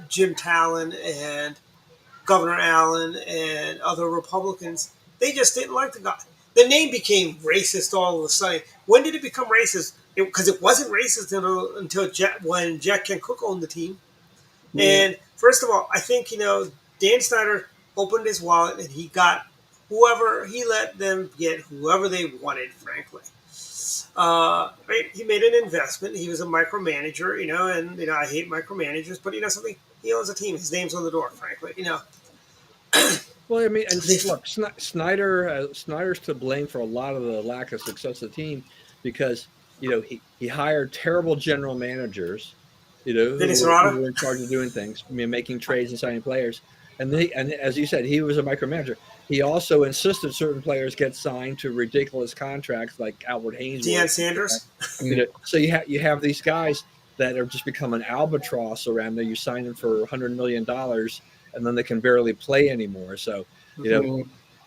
Jim Talon and Governor Allen and other Republicans, they just didn't like the guy. The name became racist all of a sudden. When did it become racist? Because it wasn't racist until when Jack Kent Cook owned the team.
Yeah.
And first of all, I think Dan Snyder opened his wallet and he got he let them get whoever they wanted. Frankly, right? He made an investment. He was a micromanager, and I hate micromanagers, but something. He owns a team. His name's on the door. Frankly,
Well, I mean, and
they
look, Snyder's to blame for a lot of the lack of success of the team because he hired terrible general managers,
Vinny
who
Serrata.
were in charge of doing things, making trades and signing players. And as you said, he was a micromanager. He also insisted certain players get signed to ridiculous contracts like Albert
Deion
Hainsworth.
Sanders.
So you have these guys that are just become an albatross around there. You sign them for $100 million, and then they can barely play anymore. So you know,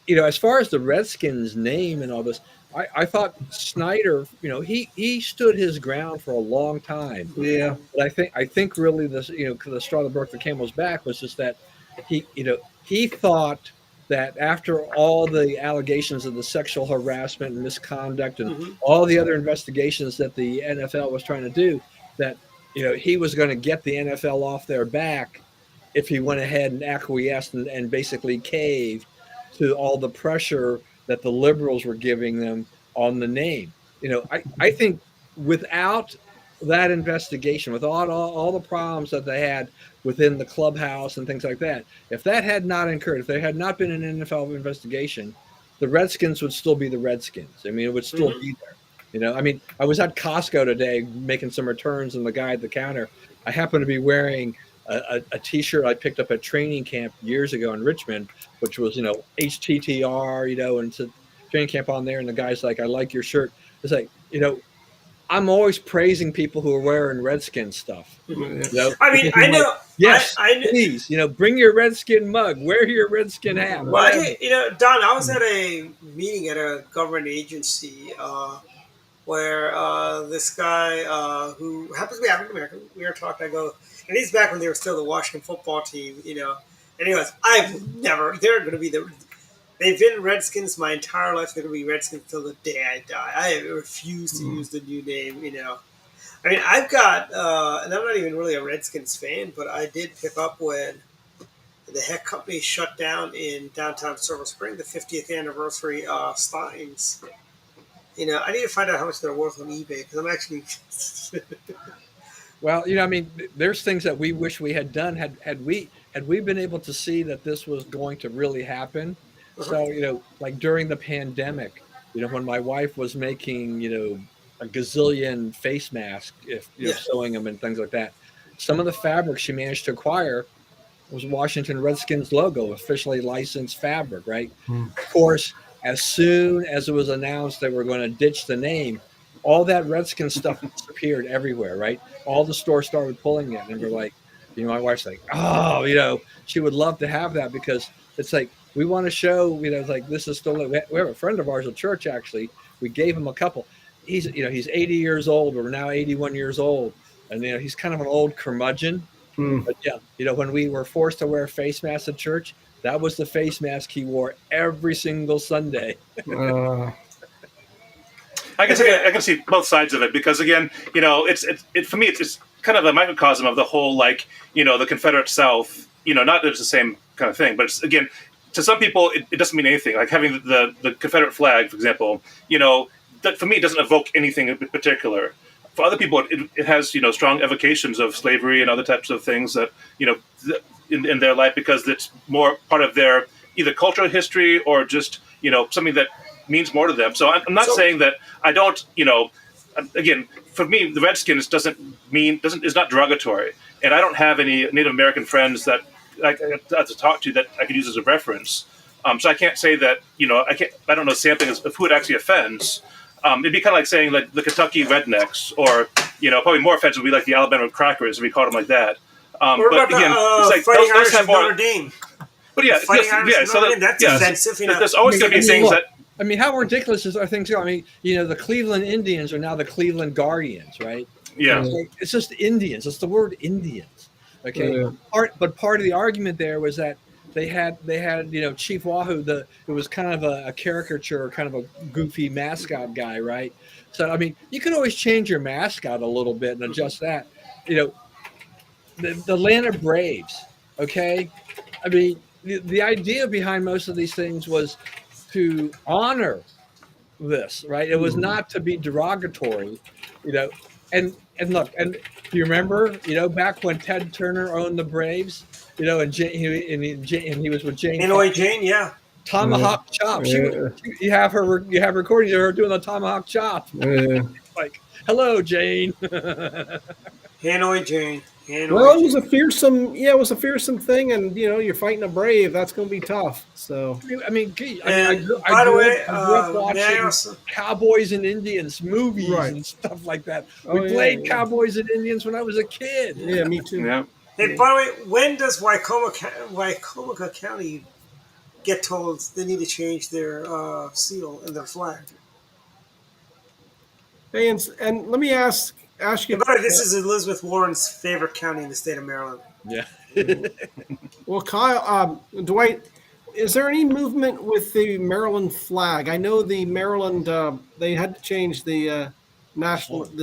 Mhm.
as far as the Redskins name and all this, I thought Snyder, he stood his ground for a long time.
Yeah.
But I think really this, the straw that broke the camel's back was just that he thought that after all the allegations of the sexual harassment and misconduct and
Mm-hmm.
all the other investigations that the NFL was trying to do, that he was going to get the NFL off their back if he went ahead and acquiesced and basically caved to all the pressure that the liberals were giving them on the name. I think without that investigation, with all the problems that they had within the clubhouse and things like that, if that had not occurred, if there had not been an NFL investigation, the Redskins would still be the Redskins. I mean, it would still
Mm-hmm.
be there. I mean, I was at Costco today making some returns, and the guy at the counter, I happened to be wearing a T-shirt I picked up at training camp years ago in Richmond, which was HTTR, and it's a training camp on there. And the guy's like, "I like your shirt." It's like, I'm always praising people who are wearing Redskin stuff.
Mm-hmm. I mean,
Because
I
I'm like,
know.
yes,
I know.
please, bring your Redskin mug, wear your Redskin hat,
Well,
whatever.
Don, I was at a meeting at a government agency where this guy who happens to be African American, we were talking. I go, and he's back when they were still the Washington football team. And he goes, they're going to be they've been Redskins my entire life. They're going to be Redskins till the day I die. I refuse to use the new name. I mean, I've got, and I'm not even really a Redskins fan, but I did pick up when the heck company shut down in downtown Silver Spring, the 50th anniversary Steins. I need to find out how much they're worth on eBay because I'm actually.
Well, I mean, there's things that we wish we had done had we been able to see that this was going to really happen.
Uh-huh.
So, like during the pandemic, when my wife was making, a gazillion face masks, if
Yeah.
sewing them and things like that, some of the fabric she managed to acquire was Washington Redskins logo, officially licensed fabric, right? Of course, as soon as it was announced they were going to ditch the name, all that Redskins stuff disappeared everywhere, right? All the stores started pulling it, and we're like, my wife's like, oh, she would love to have that because it's like we want to show, it's like this is still. We have a friend of ours at church actually. We gave him a couple. He's 80 years old. We're now 81 years old, and he's kind of an old curmudgeon. But yeah, when we were forced to wear face masks at church, that was the face mask he wore every single Sunday.
I can see both sides of it because again, it's for me it's kind of a microcosm of the whole the Confederate South. Not that it's the same kind of thing, but it's, again, to some people it doesn't mean anything. Like having the Confederate flag, for example, that for me it doesn't evoke anything in particular. For other people, it has strong evocations of slavery and other types of things that in their life because it's more part of their either cultural history or just something that means more to them. So I'm not saying that I don't. Again, for me, the Redskins is not derogatory, and I don't have any Native American friends that I have to talk to that I could use as a reference. So I can't say that I don't know sampling of who it actually offends. It'd be kind of like saying like the Kentucky Rednecks, or probably more offensive would be like the Alabama Crackers if we called them like that.
What about
again,
it's like Fighting Irish of Notre Dame?
But yeah,
That's offensive.
There's always going to be things that.
I mean, how ridiculous are things? I mean, the Cleveland Indians are now the Cleveland Guardians, right?
Yeah,
it's just Indians. It's the word Indians. Okay, but part of the argument there was that they had Chief Wahoo. It was kind of a caricature, kind of a goofy mascot guy, right? So I mean, you can always change your mascot a little bit and adjust that. The Atlanta Braves. Okay, I mean, the idea behind most of these things was to honor this, right? It was not to be derogatory, and look, and do you remember, back when Ted Turner owned the Braves, and he was with Jane.
Hanoi Jane, yeah.
Tomahawk chop. You have recordings of her doing the tomahawk chop. Like, hello, Jane.
Hanoi Jane.
Well, it was a fearsome thing, and you're fighting a brave. That's going to be tough. So,
I mean,
I grew up
watching Cowboys and Indians movies and stuff like that. We played Cowboys and Indians when I was a kid.
Yeah, me too.
Yeah.
Hey, by the way, when does Wycomico County get told they need to change their seal and their flag?
Hey, and let me ask you.
This is Elizabeth Warren's favorite county in the state of Maryland.
Yeah.
Well, Kyle, Dwight, is there any movement with the Maryland flag? I know the Maryland they had to change the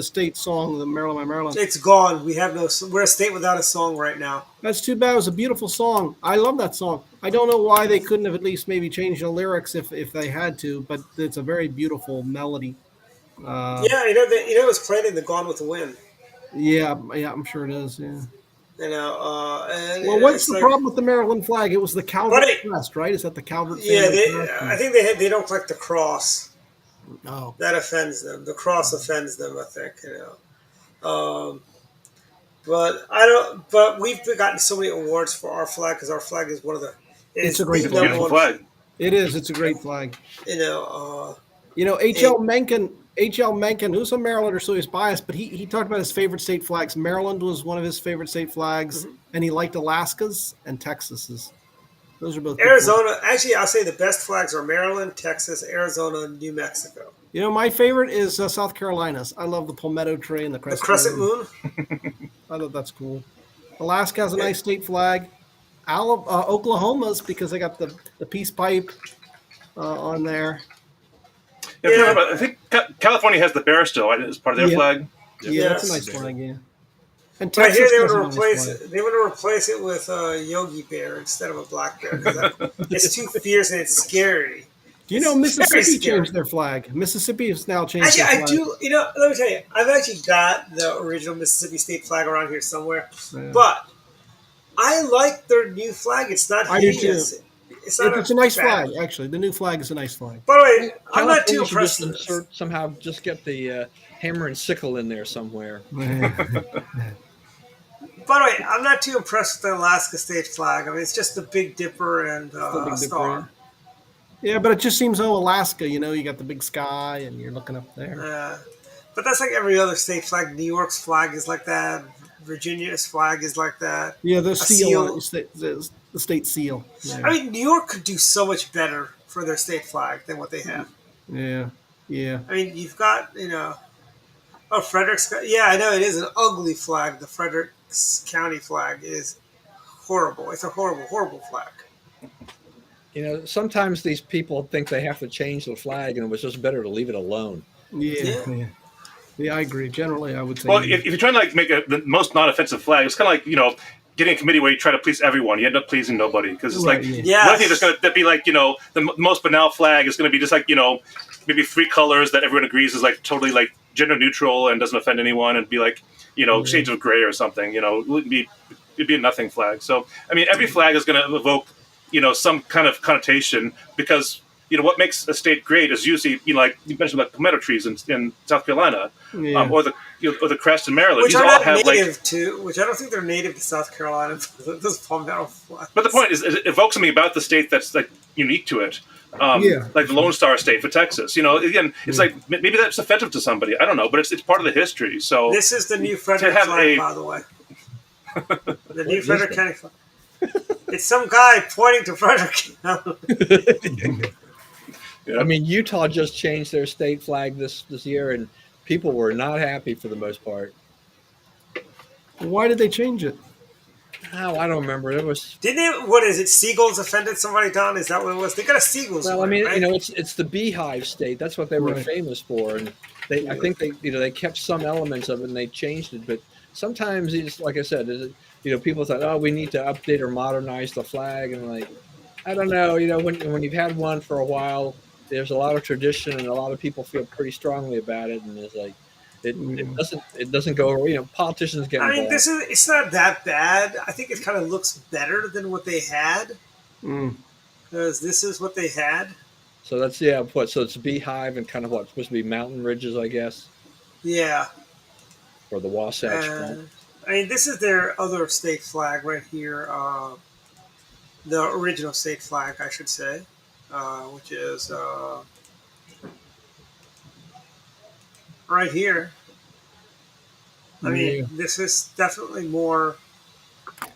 state song, the Maryland, My Maryland.
It's gone. We're a state without a song right now.
That's too bad. It was a beautiful song. I love that song. I don't know why they couldn't have at least maybe changed the lyrics if they had to, but it's a very beautiful melody.
It was played in the Gone with the Wind.
Yeah, I'm sure it is. Yeah.
Well,
what's the problem with the Maryland flag? It was the Calvert crest, right? Is that the Calvert?
Yeah, I think they don't like the cross.
Oh,
that offends them. The cross offends them, I think. But I don't. But we've gotten so many awards for our flag because our flag is one of the.
It's a great
beautiful flag.
It is. It's a great flag. H.L. Mencken, who's a Marylander, so he's biased, but he talked about his favorite state flags. Maryland was one of his favorite state flags, and he liked Alaska's and Texas's. Those are both
Arizona. Actually, I'll say the best flags are Maryland, Texas, Arizona, and New Mexico.
My favorite is South Carolina's. I love the palmetto tree and the crescent
moon.
I thought that's cool. Alaska has a nice state flag. Oklahoma's, because they got the peace pipe on there.
Yeah, I think California has the bear still as part of their flag.
Yeah, that's a nice flag. Yeah. And
I hear they want to replace it. They want to replace it with a Yogi Bear instead of a black bear. It's too fierce and it's scary.
Do you know Mississippi changed their flag? Mississippi has now changed.
Actually, I do. Let me tell you, I've actually got the original Mississippi state flag around here somewhere. Yeah. But I like their new flag. It's not hideous. It's
a nice flag, actually. The new flag is a nice flag.
By the way, I'm not too impressed with this.
Somehow just get the hammer and sickle in there somewhere.
By the way, I'm not too impressed with the Alaska state flag. I mean, it's just the Big Dipper and a star.
Yeah, but it just seems Alaska, you got the big sky and you're looking up there.
But that's like every other state flag. New York's flag is like that. Virginia's flag is like that.
Yeah, the
A
seal on it,
seal.
the state seal. Yeah.
I mean, New York could do so much better for their state flag than what they have.
Yeah. Yeah.
I mean, you've got, oh, Frederick's got, yeah, I know it is an ugly flag. The Fredericks County flag is horrible. It's a horrible, horrible flag.
Sometimes these people think they have to change the flag, and it was just better to leave it alone.
Yeah.
Yeah.
Yeah. Yeah, I agree. Generally, I would say.
Well, if you're trying to make the most non-offensive flag, it's kind of like getting a committee where you try to please everyone. You end up pleasing nobody because it's
Right,
like
yeah.
one thing that's going to be like the most banal flag is going to be just like maybe 3 colors that everyone agrees is like totally like gender neutral and doesn't offend anyone, and be like shades of gray or something. It'd be a nothing flag. So I mean, every flag is going to evoke some kind of connotation because. What makes a state great is usually, like you mentioned, like palmetto trees in South Carolina,
Yeah.
or the crest in Maryland.
Which
These
are
all
not
have
native to, which I don't think they're native to South Carolina. Those palmetto flags.
but the point is, it evokes something about the state that's like unique to it.
Yeah.
Like the Lone Star State for Texas. Again, it's like maybe that's offensive to somebody. I don't know, but it's part of the history. So
This is the new Frederick
have
flag, by the way. The new Frederick County flag. It's some guy pointing to Frederick.
Yeah.
I mean, Utah just changed their state flag this year, and people were not happy for the most part.
Why did they change it?
Oh, I don't remember. It was
Didn't it? What is it? Seagulls offended somebody, Don? Is that what it was? They got a seagulls.
well. I
one,
mean,
right?
it's the beehive state. That's what they were
Right.
famous for, and I think they kept some elements of it and they changed it. But sometimes it's like I said, people thought, oh, we need to update or modernize the flag, and like, I don't know. When you've had one for a while, there's a lot of tradition, and a lot of people feel pretty strongly about it, and it's like. It doesn't go. Politicians get
I mean,
involved.
it's not that bad. I think it kind of looks better than what they had because this is what they had.
So that's So it's a beehive and kind of what's supposed to be mountain ridges, I guess,
Yeah.
or the Wasatch Front.
I mean, this is their other state flag right here. The original state flag, I should say, which is right here. I mean, this is definitely more.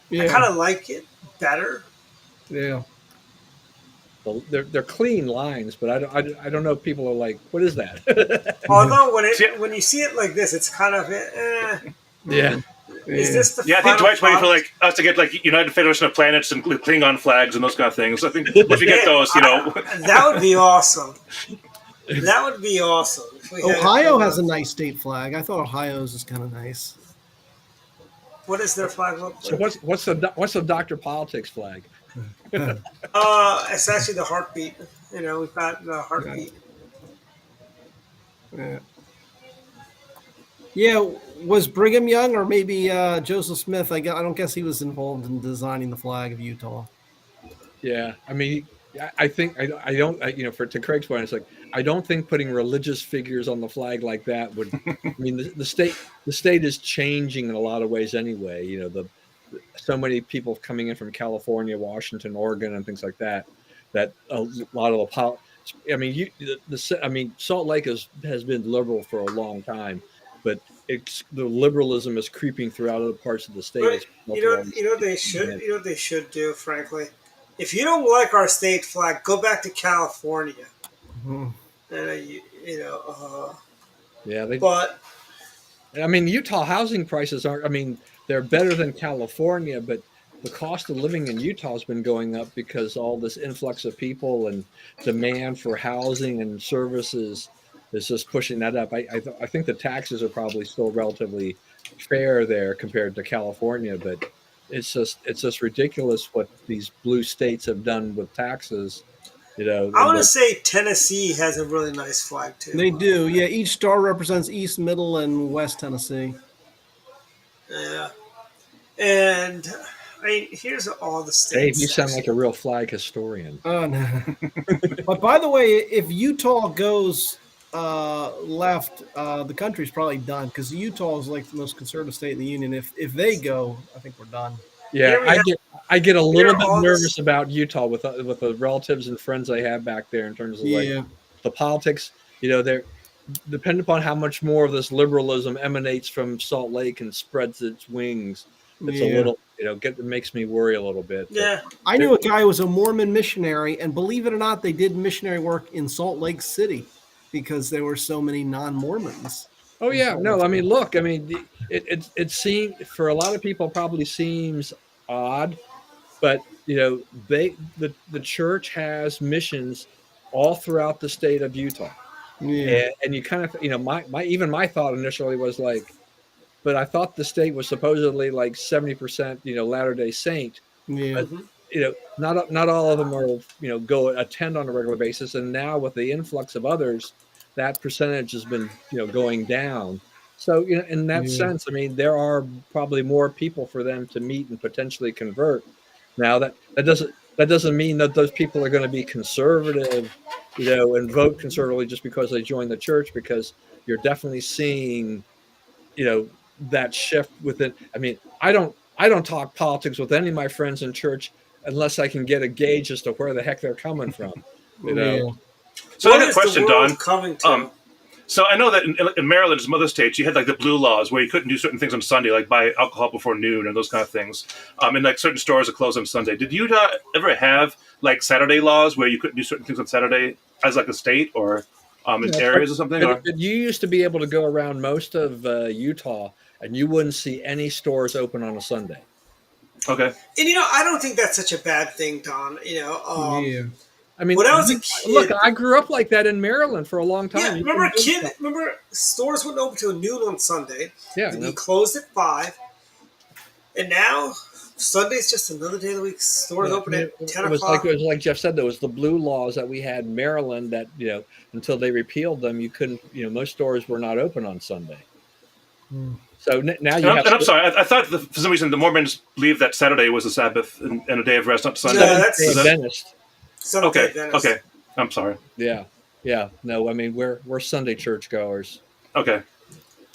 Yeah.
I kind of like it better.
Yeah.
Well, they're clean lines, but I don't know if people are like, what is that?
Although when you see it like this, it's kind of
Yeah.
Is this the?
Yeah, I think
final
Dwight's waiting for
product?
like us to get like United Federation of Planets and Klingon flags and those kind of things. I think once we get those,
That would be awesome. That would be awesome. If we had-
Ohio has a nice state flag. I thought Ohio's is kind of nice.
What is their flag look
So
like?
what's the Dr. Politics flag?
It's actually the heartbeat. We've got the heartbeat.
Yeah. Yeah, was Brigham Young or maybe Joseph Smith? I don't guess he was involved in designing the flag of Utah.
Yeah, I mean, I think I don't. To Craig's point, it's like I don't think putting religious figures on the flag like that would. I mean, the state is changing in a lot of ways anyway. So many people coming in from California, Washington, Oregon, and things like that. That a lot of Salt Lake has been liberal for a long time, but the liberalism is creeping throughout other parts of the state.
But you know what they should. You know what they should do, frankly. If you don't like our state flag, go back to California.
Yeah,
But
I mean, Utah housing prices aren't. I mean, they're better than California, but the cost of living in Utah has been going up because all this influx of people and demand for housing and services is just pushing that up. I think the taxes are probably still relatively fair there compared to California, but it's just ridiculous what these blue states have done with taxes.
I want to say Tennessee has a really nice flag too.
They do. Yeah, each star represents East, Middle, and West Tennessee.
Yeah. And I mean, here's all the states.
Dave, you sound like a real flag historian.
Oh no! But by the way, if Utah goes left, the country's probably done because Utah is like the most conservative state in the union. If they go, I think we're done.
Yeah, I get a little bit nervous about Utah with the relatives and friends I have back there in terms of like the politics. depending upon how much more of this liberalism emanates from Salt Lake and spreads its wings, it's a
Yeah.
little, it makes me worry a little bit.
Yeah.
I knew a guy who was a Mormon missionary, and believe it or not, they did missionary work in Salt Lake City because there were so many non-Mormons.
Oh yeah, no, I mean, look, I mean, it seems for a lot of people probably seems odd, but the church has missions all throughout the state of Utah,
Yeah.
and you kind of my thought initially was like, but I thought the state was supposedly like 70% Latter Day Saint,
Yeah.
but not all of them are go attend on a regular basis, and now with the influx of others, that percentage has been going down. So in that
Yeah.
sense, I mean, there are probably more people for them to meet and potentially convert. Now that doesn't mean that those people are going to be conservative, and vote conservatively just because they join the church, because you're definitely seeing that shift within. I mean, I don't talk politics with any of my friends in church unless I can get a gauge as to where the heck they're coming from.
Yeah.
So I
What
had a
is the
question,
world
Don.
coming to?
So I know that in Maryland and some other states, you had like the blue laws where you couldn't do certain things on Sunday, like buy alcohol before noon and those kind of things. And like certain stores are closed on Sunday. Did you ever have like Saturday laws where you couldn't do certain things on Saturday as like a state or in areas or something? Or
You used to be able to go around most of Utah, and you wouldn't see any stores open on a Sunday.
okay,
And I don't think that's such a bad thing, Don.
Yeah.
I mean,
when I was a
look,
kid,
I grew up like that in Maryland for a long time.
yeah,
You
remember
couldn't do stuff.
remember stores wouldn't open till noon on Sunday.
Yeah,
They'd
no.
be closed at 5. And now Sunday's just another day of the week. Stores
Yeah,
open at 10
it was
o'clock.
like Jeff said, there was the blue laws that we had in Maryland that until they repealed them, you couldn't most stores were not open on Sunday. So now you have.
and I'm sorry, I thought for some reason the Mormons believed that Saturday was a Sabbath and a day of rest, not Sunday.
No, that's-
Is that-
Adventist.
Sunday
okay.
Adventist.
Okay, I'm sorry.
Yeah. No, I mean we're Sunday churchgoers.
Okay.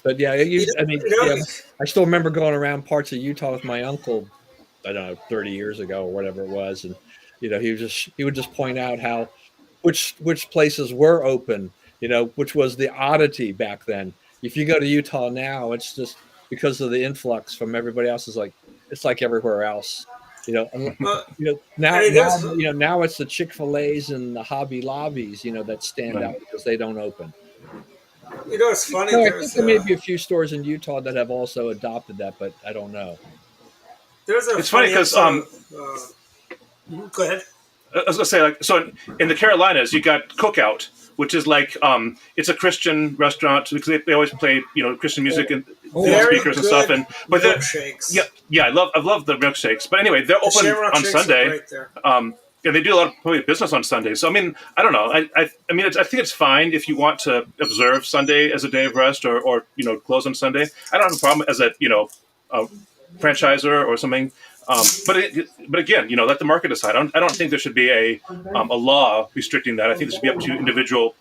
But yeah, I mean,
You know,
yeah, I still remember going around parts of Utah with my uncle, I don't know, 30 years ago or whatever it was, and he would just point out how which places were open, which was the oddity back then. If you go to Utah now, it's just because of the influx from everybody else. It's like everywhere else, now
I mean,
now it's the Chick-fil-A's and the Hobby Lobbies, that stand out because they don't open.
it's funny.
No, I think there may be a few stores in Utah that have also adopted that, but I don't know.
It's funny because
go ahead.
I was gonna say, like, so in the Carolinas, you got Cookout, which is like it's a Christian restaurant because they always play Christian music and
Very
speakers and stuff.
good
And but they're
milkshakes.
yeah, I love the milkshakes. But anyway, they're
The
open
Shamrock
on
Shakes are
Sunday.
right there.
And they do a lot of probably business on Sunday. So I mean, I don't know. I mean, I think it's fine if you want to observe Sunday as a day of rest or close on Sunday. I don't have a problem as a franchisor or something. But again, let the market decide. I don't think there should be a law restricting that. I think this should be up to individual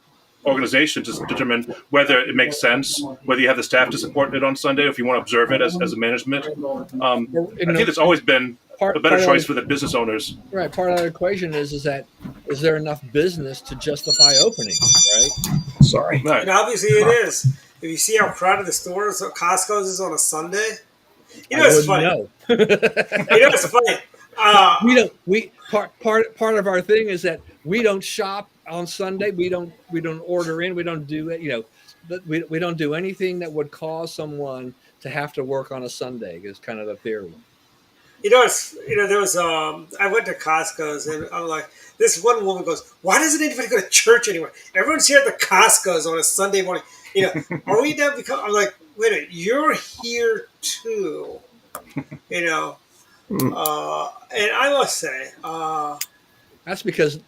organizations to determine whether it makes sense, whether you have the staff to support it on Sunday, or if you want to observe it as a management. I think it's always been a better choice for the business owners.
Right. Part of the equation is there enough business to justify opening, right?
Sorry.
Right.
And obviously it is. If you see how crowded the stores, Costco's is on a Sunday. It's funny.
Know.
It's funny.
Part of our thing is that we don't shop on Sunday. We don't order in. We don't do it. We don't do anything that would cause someone to have to work on a Sunday. Is kind of the theory.
There was I went to Costco's and I'm like, this one woman goes, why doesn't anybody go to church anymore? Everyone's here at the Costco's on a Sunday morning. Are we now become? I'm like, wait a minute, you're here too. And I must say,
that's because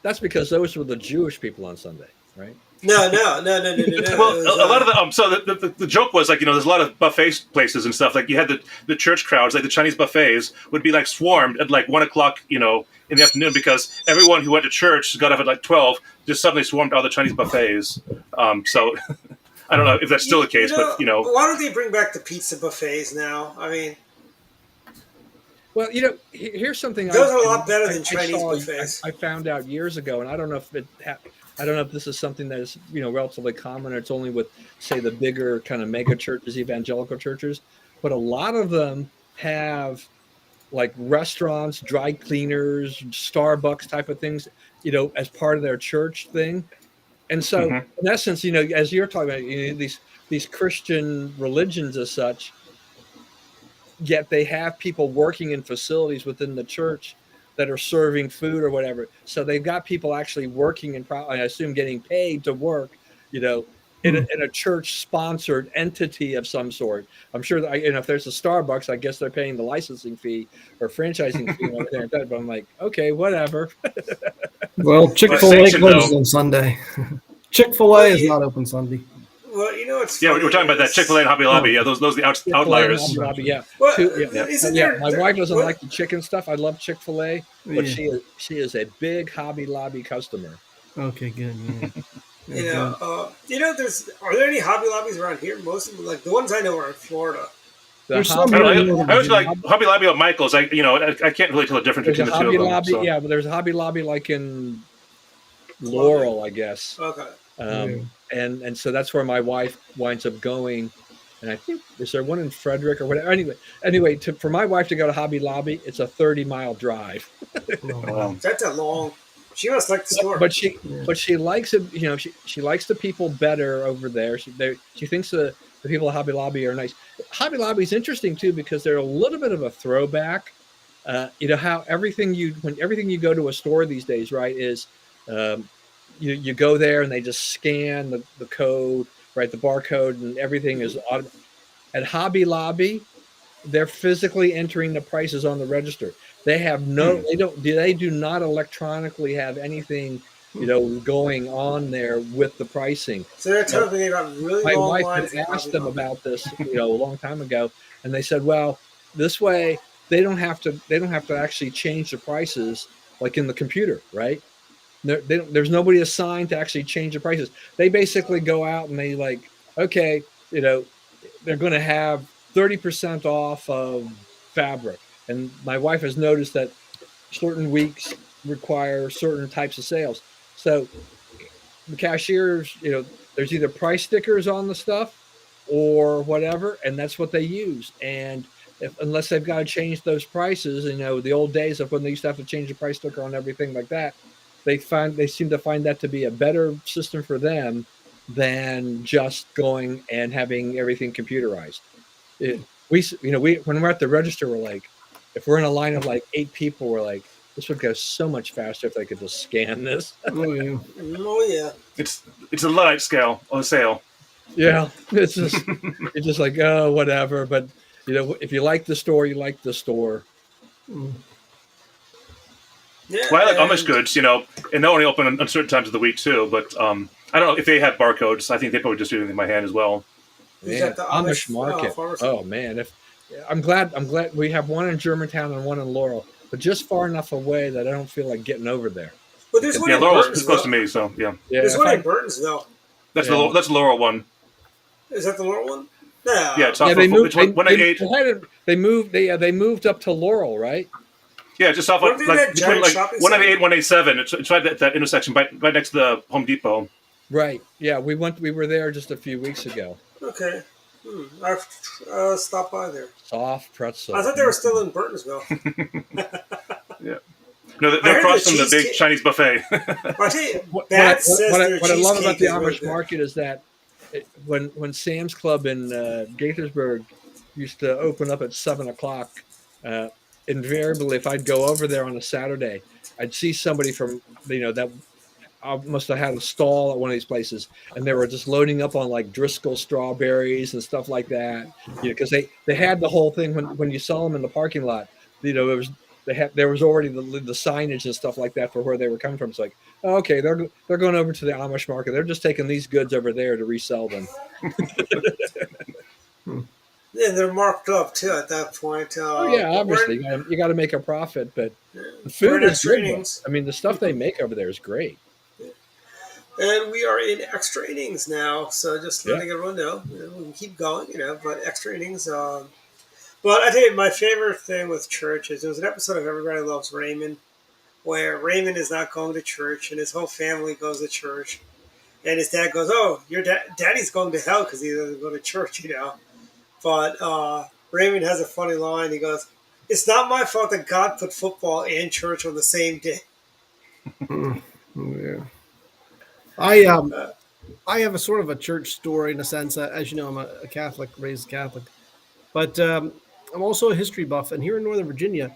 those were the Jewish people on Sunday, right?
No.
Well, a lot of the so the joke was like there's a lot of buffet places and stuff. Like you had the church crowds, like the Chinese buffets would be like swarmed at like 1 o'clock, in the afternoon because everyone who went to church got up at like 12, just suddenly swarmed all the Chinese buffets. So I don't know if that's still the case, but
why don't they bring back the pizza buffets now? I mean.
Well, here's something.
Those are a lot better than Chinese buffets.
I found out years ago, and I don't know if I don't know if this is something that is relatively common, or it's only with, say, the bigger kind of mega churches, evangelical churches, but a lot of them have like restaurants, dry cleaners, Starbucks type of things, as part of their church thing. And so,
Hmm.
in essence, as you're talking about, these Christian religions as such, yet they have people working in facilities within the church that are serving food or whatever. So they've got people actually working and I assume getting paid to work, in a church sponsored entity of some sort. I'm sure that if there's a Starbucks, I guess they're paying the licensing fee or franchising fee and everything like that. But I'm like, okay, whatever.
Well,
It's
Chick-fil-A
sanctioned
closes
though.
on Sunday. Chick-fil-A
Well,
is not open Sunday.
What's
Yeah,
funny
we're talking about that Chick-fil-A
is,
and Hobby Lobby.
Oh,
Yeah, those are the
Chick-fil-A and
outliers.
Hobby Lobby, yeah.
well,
Yeah.
Yeah.
isn't
Yeah,
there?
my wife doesn't
What?
like the chicken stuff. I love Chick-fil-A, but
yeah.
she is a big Hobby Lobby customer.
Okay, good. Yeah.
You
Yeah,
know,
good.
are there any Hobby Lobbies around here? Most of them, like the ones I know, are in Florida.
The
There's some
I
Hobby
here
don't
in
know. I
Northern
always like
Virginia.
Hobby Lobby at Michael's. I can't really tell the difference
There's a
between the two
Hobby
of them.
Lobby,
So
yeah, but there's a Hobby Lobby like in
Columbia.
Laurel, I guess.
Okay.
Yeah.
And so that's where my wife winds up going. And I think is there one in Frederick or whatever. Anyway, for my wife to go to Hobby Lobby, it's a 30-mile drive.
Oh,
That's a long. She must like the store.
But she
yeah.
but she likes it. She likes the people better over there. She thinks the people at Hobby Lobby are nice. Hobby Lobby is interesting too because they're a little bit of a throwback. How everything you go to a store these days, right, is um, you go there and they just scan the code, right, the barcode, and everything is at Hobby Lobby. They're physically entering the prices on the register. They have
hmm.
they do not electronically have anything, going on there with the pricing.
So they're
Now,
telling me they got really
my
long
wife had
lines at
asked
Hobby
them
Lobby.
about this, a long time ago, and they said, well, this way they don't have to actually change the prices like in the computer, right? There's nobody assigned to actually change the prices. They basically go out and they like, okay, they're going to have 30% off of fabric. And my wife has noticed that certain weeks require certain types of sales. So the cashiers, there's either price stickers on the stuff or whatever, and that's what they use. And unless they've got to change those prices, the old days of when they used to have to change the price sticker on everything like that, they seem to find that to be a better system for them than just going and having everything computerized. We when we're at the register, we're like, if we're in a line of like 8 people, we're like, this would go so much faster if they could just scan this.
Oh, yeah.
Oh yeah.
It's a Luddite scale on sale.
Yeah, it's just like, oh, whatever. But if you like the store, you like the store.
Mm.
Yeah,
Well, I like Amish
and
goods, and they're only open on certain times of the week too. But I don't know if they have barcodes. I think they probably just do it in my hand as well.
you
Man,
got the
Amish market.
farmers.
Oh man, if I'm glad we have one in Germantown and one in Laurel, but just far enough away that I don't feel like getting over there.
But there's one
Yeah,
in
Laurel's close to
Burtonsville.
me, so yeah,
Yeah,
There's
if
one
I
in Burtonsville.
yeah.
that's the Laurel one.
Is that the Laurel one?
Yeah,
No.
it's off
They
of
moved.
which one?
They moved up to Laurel, right?
Yeah, just off
Weren't they
like
that
between
giant
like
shopping
198,
center?
187. It's right at that intersection, right next to the Home Depot.
Right. Yeah, we were there just a few weeks ago.
Okay. I've stopped by there.
Soft pretzel.
I thought they were still in Burtonsville.
Yeah, no,
I
they're
heard
across
the
from the big
cheesecake.
Chinese buffet.
I tell you,
What
Bat says their
I love about
cheesecake
the
is really
Amish
good.
market is that when Sam's Club in Gaithersburg used to open up at 7 o'clock, uh, invariably if I'd go over there on a Saturday, I'd see somebody from that I must have had a stall at one of these places, and they were just loading up on like Driscoll strawberries and stuff like that. Because they had the whole thing when you saw them in the parking lot. There was already the signage and stuff like that for where they were coming from. It's like, oh, okay, they're going over to the Amish market. They're just taking these goods over there to resell them.
Yeah, they're marked up too at that point.
Oh yeah,
But
obviously you got to make a profit, but the
we're
food
in
is
extra
good.
innings.
I mean, the stuff they make over there is great.
And we are in extra innings now, so just
Yeah.
letting everyone know, we can keep going, but extra innings. But I tell you, my favorite thing with church is there was an episode of Everybody Loves Raymond where Raymond is not going to church, and his whole family goes to church. And his dad goes, "Oh, your daddy's going to hell because he doesn't go to church, you know." But Raymond has a funny line. He goes, "It's not my fault that God put football and church on the same day."
Mm, yeah. I
Uh,
I have a sort of a church story in a sense. As you know, I'm a Catholic, raised Catholic, but I'm also a history buff. And here in Northern Virginia,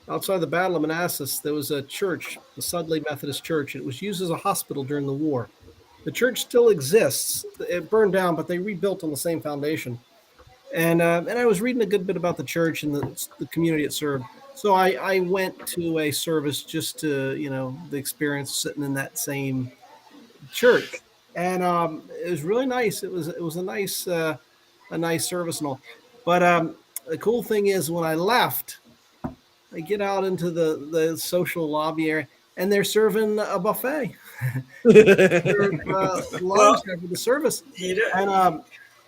outside the Battle of Manassas, there was a church, the Sudley Methodist Church. It was used as a hospital during the war. The church still exists. It burned down, but they rebuilt on the same foundation. And I was reading a good bit about the church and the community it served. So I went to a service just to the experience sitting in that same church, and it was really nice. It was a nice service and all. But the cool thing is when I left, I get out into the social lobby area, and they're serving a buffet. Serve lunch
well,
after the service,
he,
and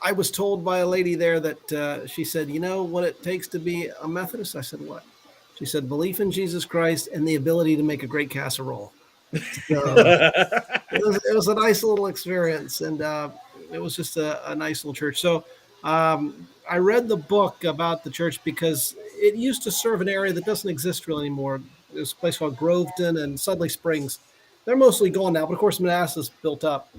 I was told by a lady there that she said, "You know what it takes to be a Methodist?" I said, "What?" She said, "Belief in Jesus Christ and the ability to make a great casserole." So it was a nice little experience, and it was just a nice little church. So I read the book about the church because it used to serve an area that doesn't exist really anymore. There's a place called Groveton and Sudley Springs. They're mostly gone now, but of course Manassas built up.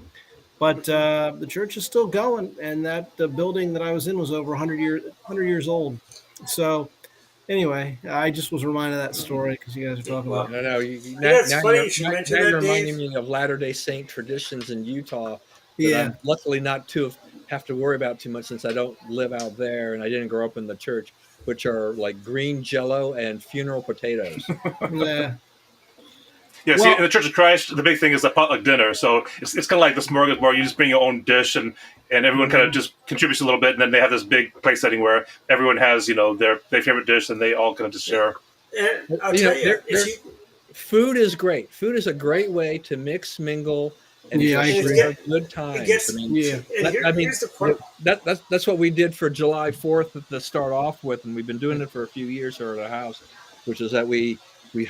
But the church is still going, and that the building that I was in was over 100 years old. So anyway, I just was reminded of that story because you guys are talking
well,
about.
No, no.
you know, it's funny you should mention
Now
that,
you're
Dave.
reminding me of Latter Day Saint traditions in Utah that
Yeah.
I'm luckily not too have to worry about too much since I don't live out there and I didn't grow up in the church, which are like green Jello and funeral potatoes.
Yeah.
Yeah, see, in
Well,
the Church of Christ, the big thing is the potluck dinner. So it's kind of like the smorgasbord. You just bring your own dish, and everyone kind of just contributes a little bit, and then they have this big place setting where everyone has their favorite dish, and they all kind of just share.
And I'll
You
tell
know,
you, if
they're
you
food is great. Food is a great way to mix, mingle, and
yeah, I
just
and
agree.
share good
it
times. I
gets
mean,
Yeah.
and here's the quote.
that's what we did for July 4th to start off with, and we've been doing it for a few years here at our house, which is that we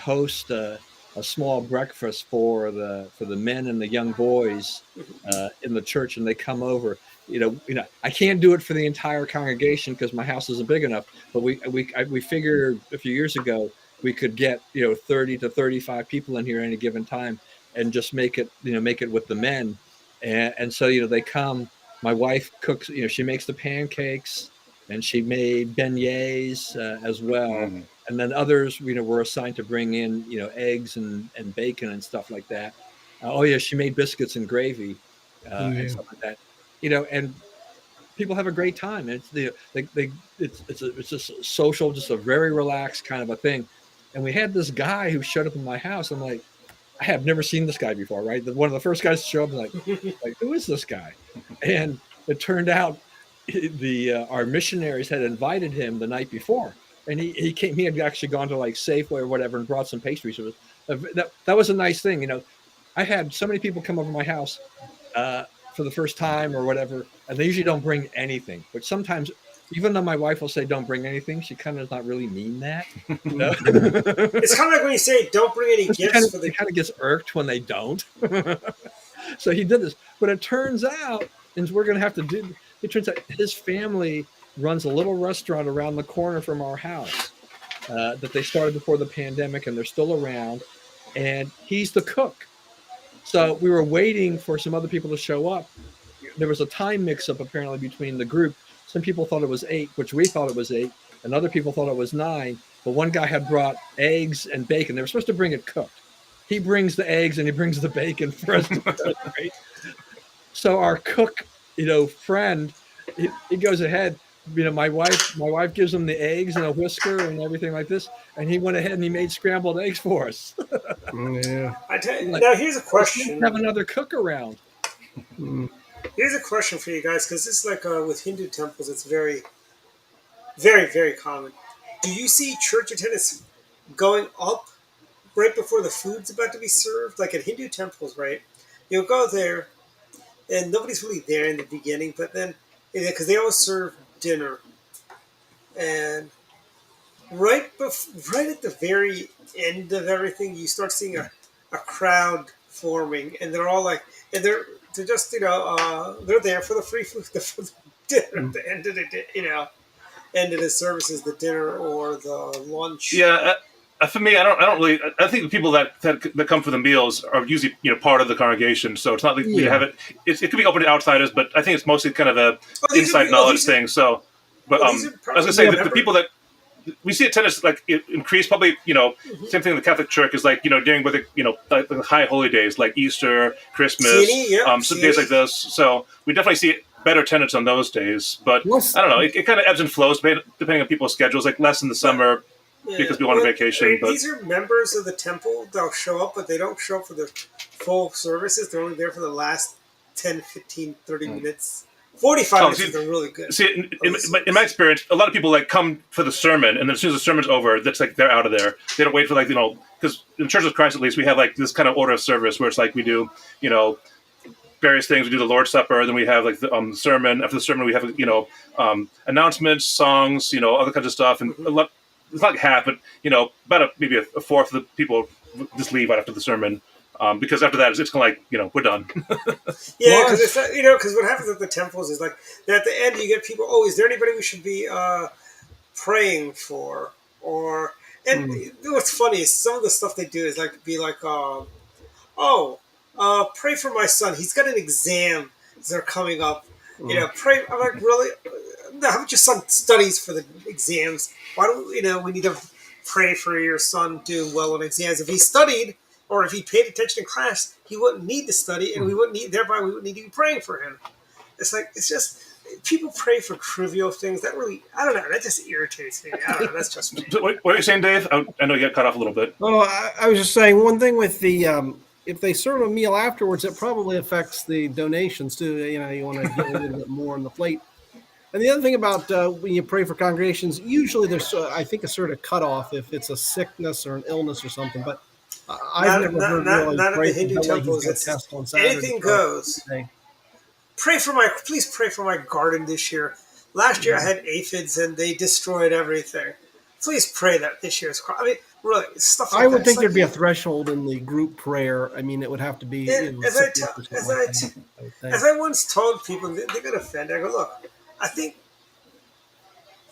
host a small breakfast for the men and the young boys in the church, and they come over. I can't do it for the entire congregation because my house isn't big enough. But we figured a few years ago we could get 30 to 35 people in here at any given time and just make it with the men, and so they come. My wife cooks, she makes the pancakes, and she made beignets as well,
Mm.
and then others were assigned to bring in eggs and bacon and stuff like that. Oh yeah, she made biscuits and gravy and
Yeah.
stuff like that. And people have a great time. It's it's just social, just a very relaxed kind of a thing. And we had this guy who showed up in my house. I'm like, I have never seen this guy before, right? One of the first guys to show up, like who is this guy? And it turned out the our missionaries had invited him the night before, and he came. He had actually gone to like Safeway or whatever and brought some pastries. So that was a nice thing. I had so many people come over my house for the first time or whatever, and they usually don't bring anything. But sometimes, even though my wife will say don't bring anything, she kind of does not really mean that.
It's kind of like when you say, "Don't bring any gifts for
She
the."
kind of gets irked when they don't. So he did this, but it turns out, and we're going to have to do. It turns out his family runs a little restaurant around the corner from our house that they started before the pandemic, and they're still around. And he's the cook. So we were waiting for some other people to show up. There was a time mix-up apparently between the group. Some people thought it was 8, which we thought it was 8, and other people thought it was 9. But one guy had brought eggs and bacon. They were supposed to bring it cooked. He brings the eggs and he brings the bacon for us to celebrate. So our cook, friend, he goes ahead. My wife gives him the eggs and a whisker and everything like this, and he went ahead and he made scrambled eggs for us.
Yeah.
I tell you,
Like,
now here's a
it's nice to have
question.
another cook around.
Mm.
Here's a question for you guys because this is like with Hindu temples, it's very, very, very common. Do you see church attendance going up right before the food's about to be served? Like at Hindu temples, right? You'll go there and nobody's really there in the beginning, but then because they always serve dinner, and right at the very end of everything, you start seeing a crowd forming, and they're all like, and they're just they're there for the free food, for the dinner at the end of the day, end of the services, the dinner or the lunch.
Yeah, for me, I don't really. I think the people that come for the meals are usually part of the congregation, so it's not like we have
Yeah.
it. It could be open to outsiders, but I think it's mostly kind of a
Oh, these are
inside knowledge thing. So, but
these are
I was gonna
probably
say
Yeah.
that the
members.
people that we see attendance like increase probably same thing in the Catholic Church is like during with like the high holy days like Easter, Christmas,
CNE, yep,
some days like
CNE.
this. So we definitely see better attendance on those days. But
Plus,
I don't know, it kind of ebbs and flows depending on people's schedules. Like less in the
But
summer
yeah,
because people on
well, I
vacation.
mean,
But
these are members of the temple. They'll show up, but they don't show up for the full services. They're only there for the last 10, 15, 30 minutes. 45
oh,
minutes if they're really good.
see, in my experience, a lot of people like come for the sermon, and then as soon as the sermon's over, that's like they're out of there. They don't wait for because in Church of Christ at least we have like this kind of order of service where it's like we do various things. We do the Lord's Supper, then we have like the sermon. After the sermon, we have announcements, songs, other kinds of stuff, and a lot. It's not like half, but about maybe a fourth of the people just leave right after the sermon. Because after that, it's kind of like we're done.
Yeah,
plus,
because it's because what happens at the temples is like at the end you get people. Oh, is there anybody we should be praying for? Or and what's funny is some of the stuff they do is like be like, oh, pray for my son. He's got an exam. They're coming up. Pray. I'm like, really? No, how about your son studies for the exams? Why don't we need to pray for your son doing well on exams? If he studied or if he paid attention in class, he wouldn't need to study, and we wouldn't need thereby we wouldn't need to be praying for him. It's just people pray for trivial things. That really, I don't know. That just irritates me. I don't know. That's just me.
What are you saying, Dave? I know you got cut off a little bit.
oh, I was just saying one thing with the if they serve a meal afterwards, it probably affects the donations too. You want to get a little bit more on the plate. And the other thing about when you pray for congregations, usually there's, I think, a sort of cutoff if it's a sickness or an illness or something. But I've never heard really
Not at
pray
the
for
Hindu
Billy. He's
temples.
got a
It's
test on Saturday.
anything goes. Please pray for my garden this year. Last year I had aphids and they destroyed everything. Please pray that this year's crop. I mean, really, stuff like
I
that.
would
It's
think
like,
there'd be a threshold in the group prayer. I mean, it would have to be
as I
sickness or
as
something
I
like that, I would think.
as I once told people, they got offended. I go, look, I think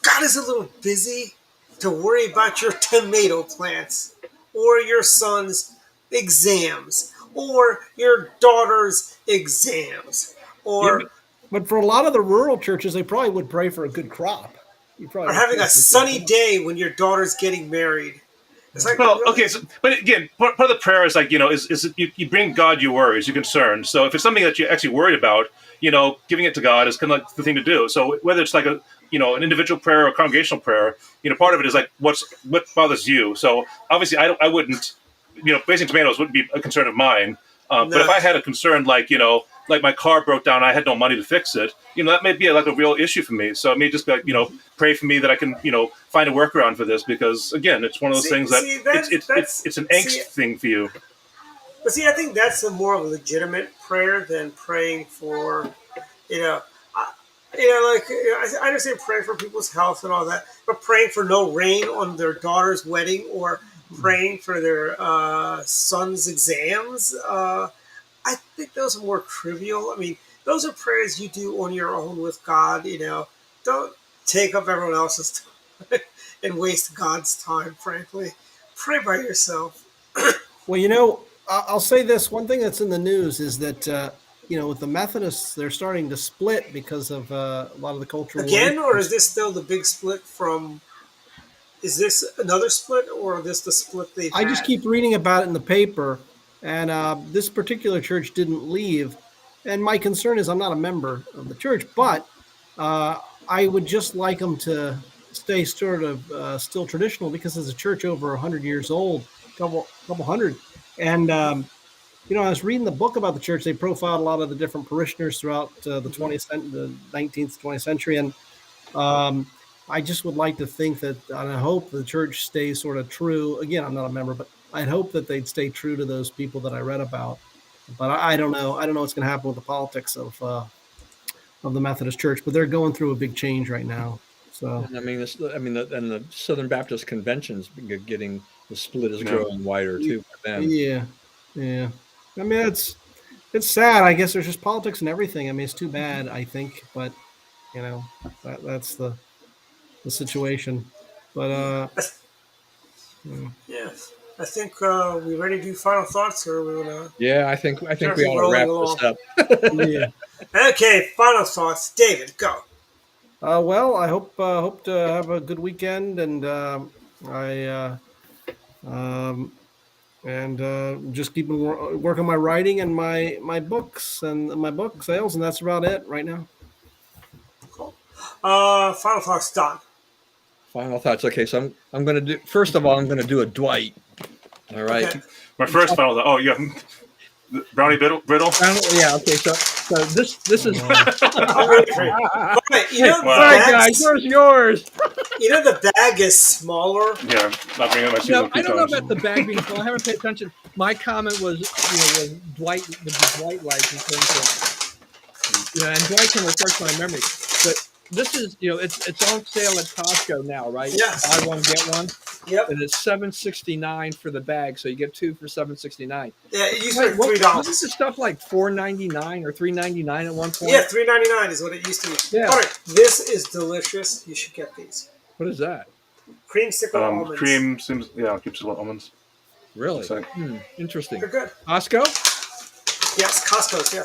God is a little busy to worry about your tomato plants or your son's exams or your daughter's exams
Yeah,
or
But for a lot of the rural churches, they probably would pray for a good crop. You probably
or
would
having
pray
a
for good
sunny
crop.
day when your daughter's getting married. It's like,
well,
really?
okay, so, but again, part of the prayer is like is you bring God your worries, your concerns. So if it's something that you're actually worried about, giving it to God is kind of like the thing to do. So whether it's like an individual prayer or a congregational prayer, part of it is like what bothers you. So obviously, I wouldn't, basing tomatoes wouldn't be a concern of mine. But if
No.
I had a concern like my car broke down, I had no money to fix it. That may be like a real issue for me. So it may just be like pray for me that I can find a workaround for this because again, it's one of those things that it's an angst thing for you.
But see, I think that's a more of a legitimate prayer than praying for, you know, I, I understand praying for people's health and all that, but praying for no rain on their daughter's wedding or praying for their son's exams, I think those are more trivial. I mean, those are prayers you do on your own with God. Don't take up everyone else's time and waste God's time. Frankly, pray by yourself.
Well, I'll say this. One thing that's in the news is that, with the Methodists, they're starting to split because of a lot of the cultural
Again, or is
issues.
this still the big split from? Is this another split, or is this the split they've
I just
had?
keep reading about it in the paper, and this particular church didn't leave. And my concern is I'm not a member of the church, but I would just like them to stay sort of still traditional because it's a church over 100 years old, couple hundred. And I was reading the book about the church. They profiled a lot of the different parishioners throughout the 19th, 20th century, and um, I just would like to think that, and I hope the church stays sort of true. Again, I'm not a member, but I'd hope that they'd stay true to those people that I read about. But I don't know. I don't know what's going to happen with the politics of the Methodist Church. But they're going through a big change right now. So
And I mean, and the Southern Baptist Convention's getting the split is growing wider too for them.
yeah, yeah. I mean, it's sad. I guess there's just politics and everything. I mean, it's too bad. I think, but that's the situation. But
Yeah. I think we ready to do final thoughts, or we want to
Yeah, I think we
keep
ought to
rolling
wrap this
along?
up.
yeah.
Okay, final thoughts. David, go.
Well, I hope to have a good weekend, and I just keep working my writing and my books and my book sales, and that's about it right now.
Cool. Final thoughts, Don.
Final thoughts. Okay, so I'm going to do first of all I'm going to do a Dwight. All right.
Okay.
My first final thought. Oh, yeah. Brownie brittle.
Yeah. Okay. So this is.
I'm ready for you. But,
All right, guys. Where's yours?
The bag is smaller.
Yeah, not bringing my
No,
season
I don't know
pitons.
about the bag being small. I haven't paid attention. My comment was, was Dwight, the Dwight like in terms of, and Dwight can refresh my memory. But this is, it's on sale at Costco now, right?
Yes.
Buy one get one,
Yep.
and it's $7.69 for the bag, so you get two for $7.69.
Yeah, it used
Wait,
to be $3.
Wasn't the stuff like $4.99 or $3.99 at one point?
Yeah, $3.99 is what it used to be.
Yeah.
All right, this is delicious. You should get these.
What is that?
Creamsicle almonds.
Cream seems keeps a little almonds.
Really?
It's like-
Interesting.
They're good.
Costco?
Yes, Costco's. Yeah,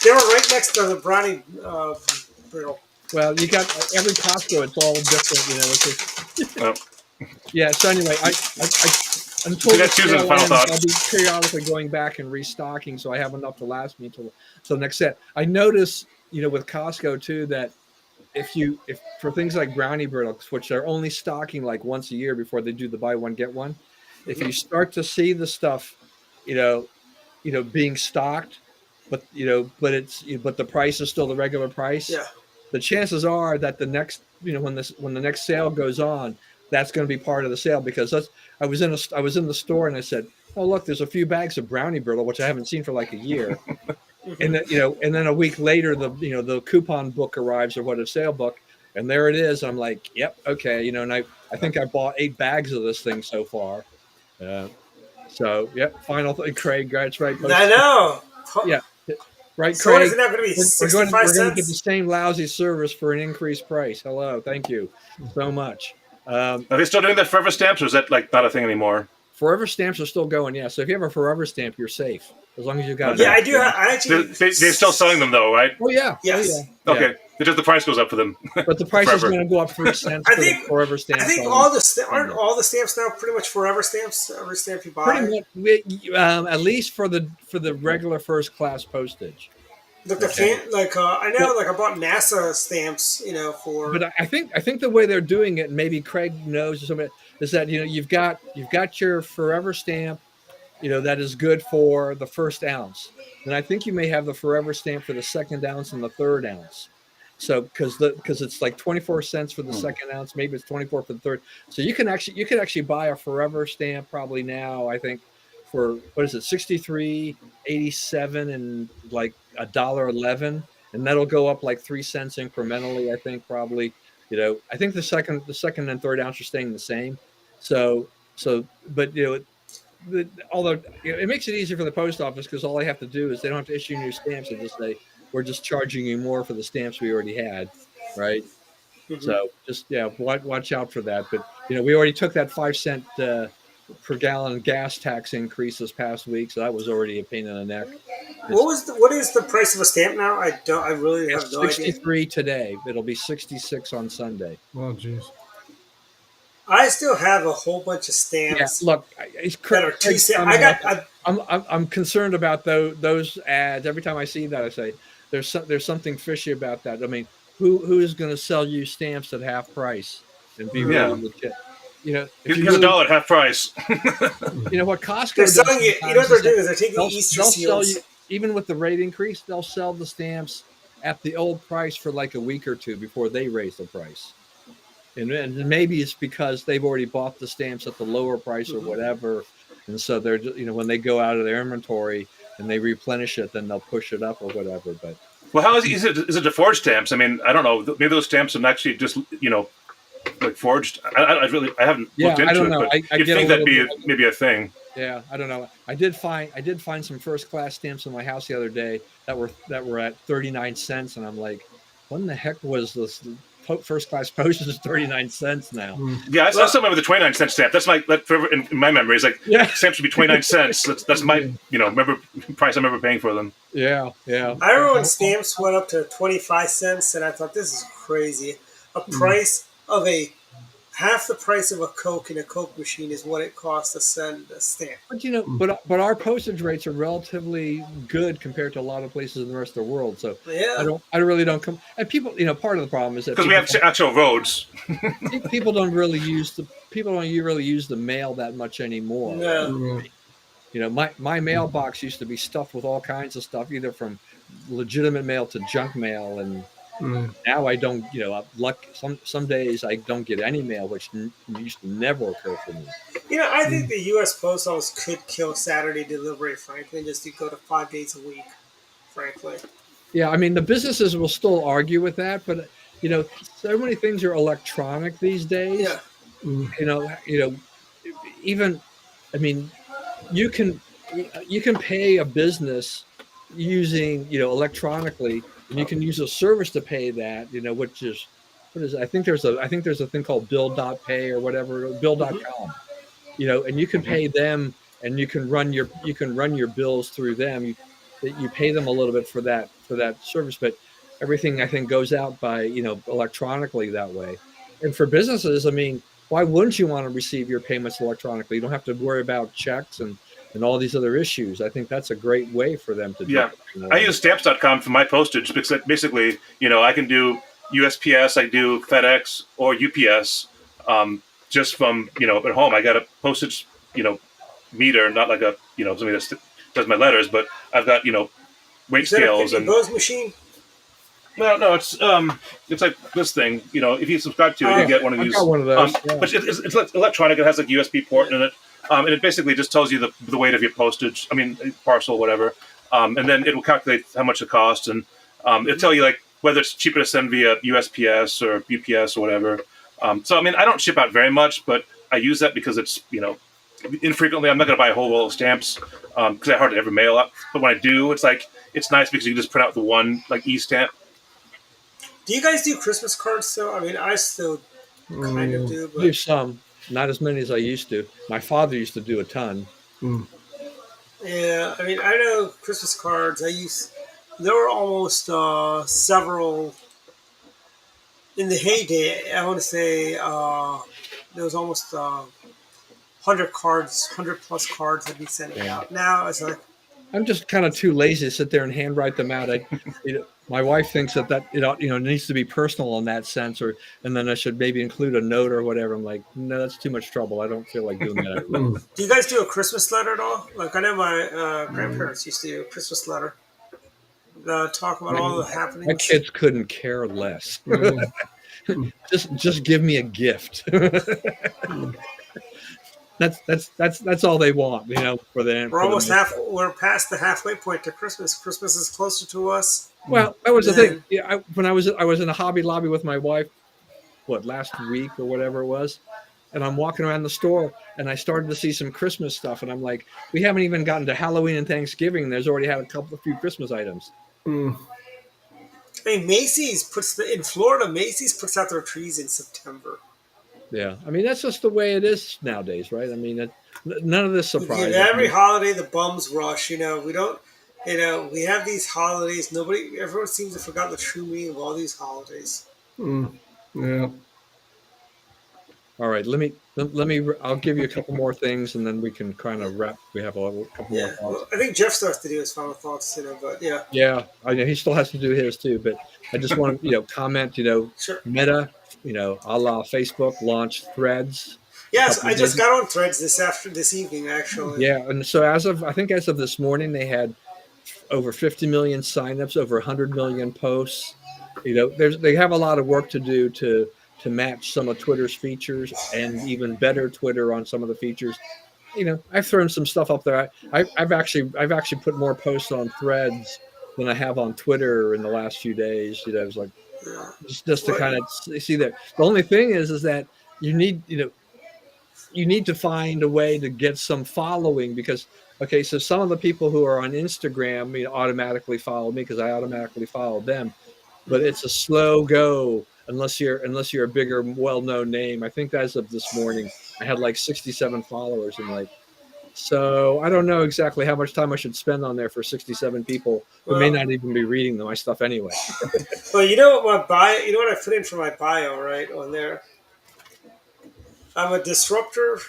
they were right next to the brownie brittle.
Well, you got every Costco. It's all different, It's just,
Oh.
yeah. So anyway, until
You got choosing
sale
final
ends,
thoughts.
I'll be periodically going back and restocking, so I have enough to last me until the next set. I notice, with Costco too, that if for things like brownie brittles, which they're only stocking like once a year before they do the buy one get one, if you start to see the stuff, being stocked, but but the price is still the regular price.
Yeah.
The chances are that the next, when the next sale goes on, that's going to be part of the sale, because I was in the store and I said, oh look, there's a few bags of brownie brittle, which I haven't seen for like a year. And then, and then a week later, the coupon book arrives, or what, a sale book, and there it is. I'm like, yep, okay, and I think I bought 8 bags of this thing so far. So yep, final thing, Craig, that's right.
I know.
Yeah, right,
So what
Craig.
is it now going to be?
We're
65
going to
cents?
get the same lousy service for an increased price. Hello, thank you so much.
Are they still doing that forever stamps, or is that like not a thing anymore?
Forever stamps are still going, yeah. So if you have a forever stamp, you're safe as long as you got.
Yeah, I do. I actually.
They're still selling them though, right?
Oh yeah.
Yes.
Oh, yeah.
Okay. It's just the price goes up for them.
But the price is
Forever.
going to go up 3 cents
I
for
think-
the forever stamps.
I think aren't all the stamps now pretty much forever stamps? Every stamp you buy.
pretty much, at least for the regular first class postage.
Like I know, like I bought NASA stamps, for.
But I think the way they're doing it, and maybe Craig knows or something, is that you've got your forever stamp, that is good for the first ounce. And I think you may have the forever stamp for the second ounce and the third ounce. So because it's like 24 cents for the second ounce, maybe it's 24 for the third. So you could actually buy a forever stamp probably now, I think, for what is it, 63.87 and like $1.11, and that'll go up like 3 cents incrementally, I think, probably. I think the second and third ounce are staying the same. But although it makes it easier for the post office, because all they have to do is they don't have to issue new stamps. They just say, we're just charging you more for the stamps we already had, right?
Mhm.
So just watch out for that. But we already took that 5 cent per gallon gas tax increase this past week, so that was already a pain in the neck.
What is the price of a stamp now? I really have
It's
no idea.
63 today. It'll be 66 on Sunday.
Oh, jeez.
I still have a whole bunch of
Yeah,
stamps
look,
that are 2 cents.
I'm concerned about those ads. Every time I see that, I say there's something fishy about that. I mean, who is going to sell you stamps at half price and be really legit? If
Here's
you
a
really-
dollar at half price.
what Costco
They're
does
selling you. You know what
sometimes
they're
is
doing is they're taking
they'll
Easter
sell
seals.
you, even with the rate increase, they'll sell the stamps at the old price for like a week or two before they raise the price. And maybe it's because they've already bought the stamps at the lower price or whatever, and so they're when they go out of their inventory and they replenish it, then they'll push it up or whatever. But
Well, how is it to forge stamps? I mean, I don't know. Maybe those stamps are actually just like forged? I haven't looked into
I don't
it,
know.
but
I
you'd
get a
think that'd
little
be
bit.
maybe a thing.
Yeah, I don't know. I did find some first class stamps in my house the other day that were at 39 cents, and I'm like, what in the heck was this? First class postage is 39 cents now.
Yeah, I
Well,
still remember the 29-cent stamp. That's forever in my memory. It's like
Yeah,
stamps should be 29 cents. That's my price I remember paying for them.
yeah.
I remember when stamps went up to 25 cents, and I thought this is crazy. A price of a half the price of a Coke in a Coke machine is what it costs to send a stamp.
But but our postage rates are relatively good compared to a lot of places in the rest of the world. So
Yeah,
I really don't come. And people, part of the problem is that
Because we have actual roads.
people don't really use the mail that much anymore. Right?
no,
My mailbox used to be stuffed with all kinds of stuff, either from legitimate mail to junk mail, and now I don't. Some days I don't get any mail, which used to never occur for me.
I think the U.S. Post Office could kill Saturday delivery, frankly, just to go to 5 days a week, frankly.
Yeah, I mean the businesses will still argue with that, but so many things are electronic these days.
Yeah,
You know, you know, even I mean, you can you can pay a business using electronically, and you can use a service to pay that. Which is what is I think there's a thing called bill.pay or whatever, bill.com. And you can
Mhm.
pay them, and you can run your bills through them. You pay them a little bit for that service, but everything I think goes out by electronically that way. And for businesses, I mean, why wouldn't you want to receive your payments electronically? You don't have to worry about checks and all these other issues. I think that's a great way for them to do
Yeah,
it.
I use stamps.com for my postage because basically, I can do USPS, I do FedEx or UPS, just from at home. I got a postage meter, not like a something that does my letters, but I've got weight
is that a
scales
50
and
Bose machine?
no, it's like this thing. If you subscribe to it, you
Oh,
get one of
I've
these.
got one of those. Yeah.
But it's electronic. It has like USB port in it, and it basically just tells you the weight of your postage. I mean, parcel, whatever, and then it will calculate how much it costs, and it'll tell you like whether it's cheaper to send via USPS or UPS or whatever. So I mean, I don't ship out very much, but I use that because it's infrequently. I'm not going to buy a whole roll of stamps because I hardly ever mail up. But when I do, it's nice because you can just print out the one like e-stamp.
do you guys do Christmas cards still? I mean, I still kind of do,
I do
but
some, not as many as I used to. My father used to do a ton.
yeah, I mean, I know Christmas cards. There were almost several in the heyday. I want to say there was almost 100 plus cards that be sending
Yeah.
out. Now it's like,
I'm just kind of too lazy to sit there and handwrite them out. My wife thinks that needs to be personal in that sense, and then I should maybe include a note or whatever. I'm like, no, that's too much trouble. I don't feel like doing that.
do you guys do a Christmas letter at all? Like I know my grandparents used to do a Christmas letter, talk about all the
My
happenings.
kids couldn't care less. just give me a gift. That's all they want, for them.
We're past the halfway point to Christmas. Christmas is closer to us.
Well, that was the thing.
than
Yeah, when I was in a Hobby Lobby with my wife, last week or whatever it was, and I'm walking around the store, and I started to see some Christmas stuff, and I'm like, we haven't even gotten to Halloween and Thanksgiving, and there's already had a few Christmas items.
I mean, in Florida, Macy's puts out their trees in September.
Yeah, I mean that's just the way it is nowadays, right? I mean, none of this
We give
surprises
every
me.
holiday the bums rush. We don't. We have these holidays. Everyone seems to forgot the true meaning of all these holidays.
Yeah.
All right, I'll give you a couple more things, and then we can kind of wrap. We have a couple more
Yeah,
thoughts.
well, I think Jeff still has to do his final thoughts. But yeah,
Yeah, I know he still has to do his too, but I just want to, comment,
sure.
Meta, a la Facebook launched Threads.
Yes, I just got on Threads this evening actually.
Yeah, and so as of this morning, they had over 50 million signups, over 100 million posts. They have a lot of work to do to match some of Twitter's features and even better Twitter on some of the features. I've thrown some stuff up there. I've actually put more posts on Threads than I have on Twitter in the last few days. It was like just to kind of see that. The only thing is that you need you need to find a way to get some following because okay, so some of the people who are on Instagram, automatically follow me because I automatically follow them, but it's a slow go unless you're a bigger, well-known name. I think as of this morning, I had like 67 followers, and like so I don't know exactly how much time I should spend on there for 67 people who may
Well,
not even be reading my stuff anyway.
well, you know what my bio? You know what I put in for my bio, right on there? I'm a disruptor.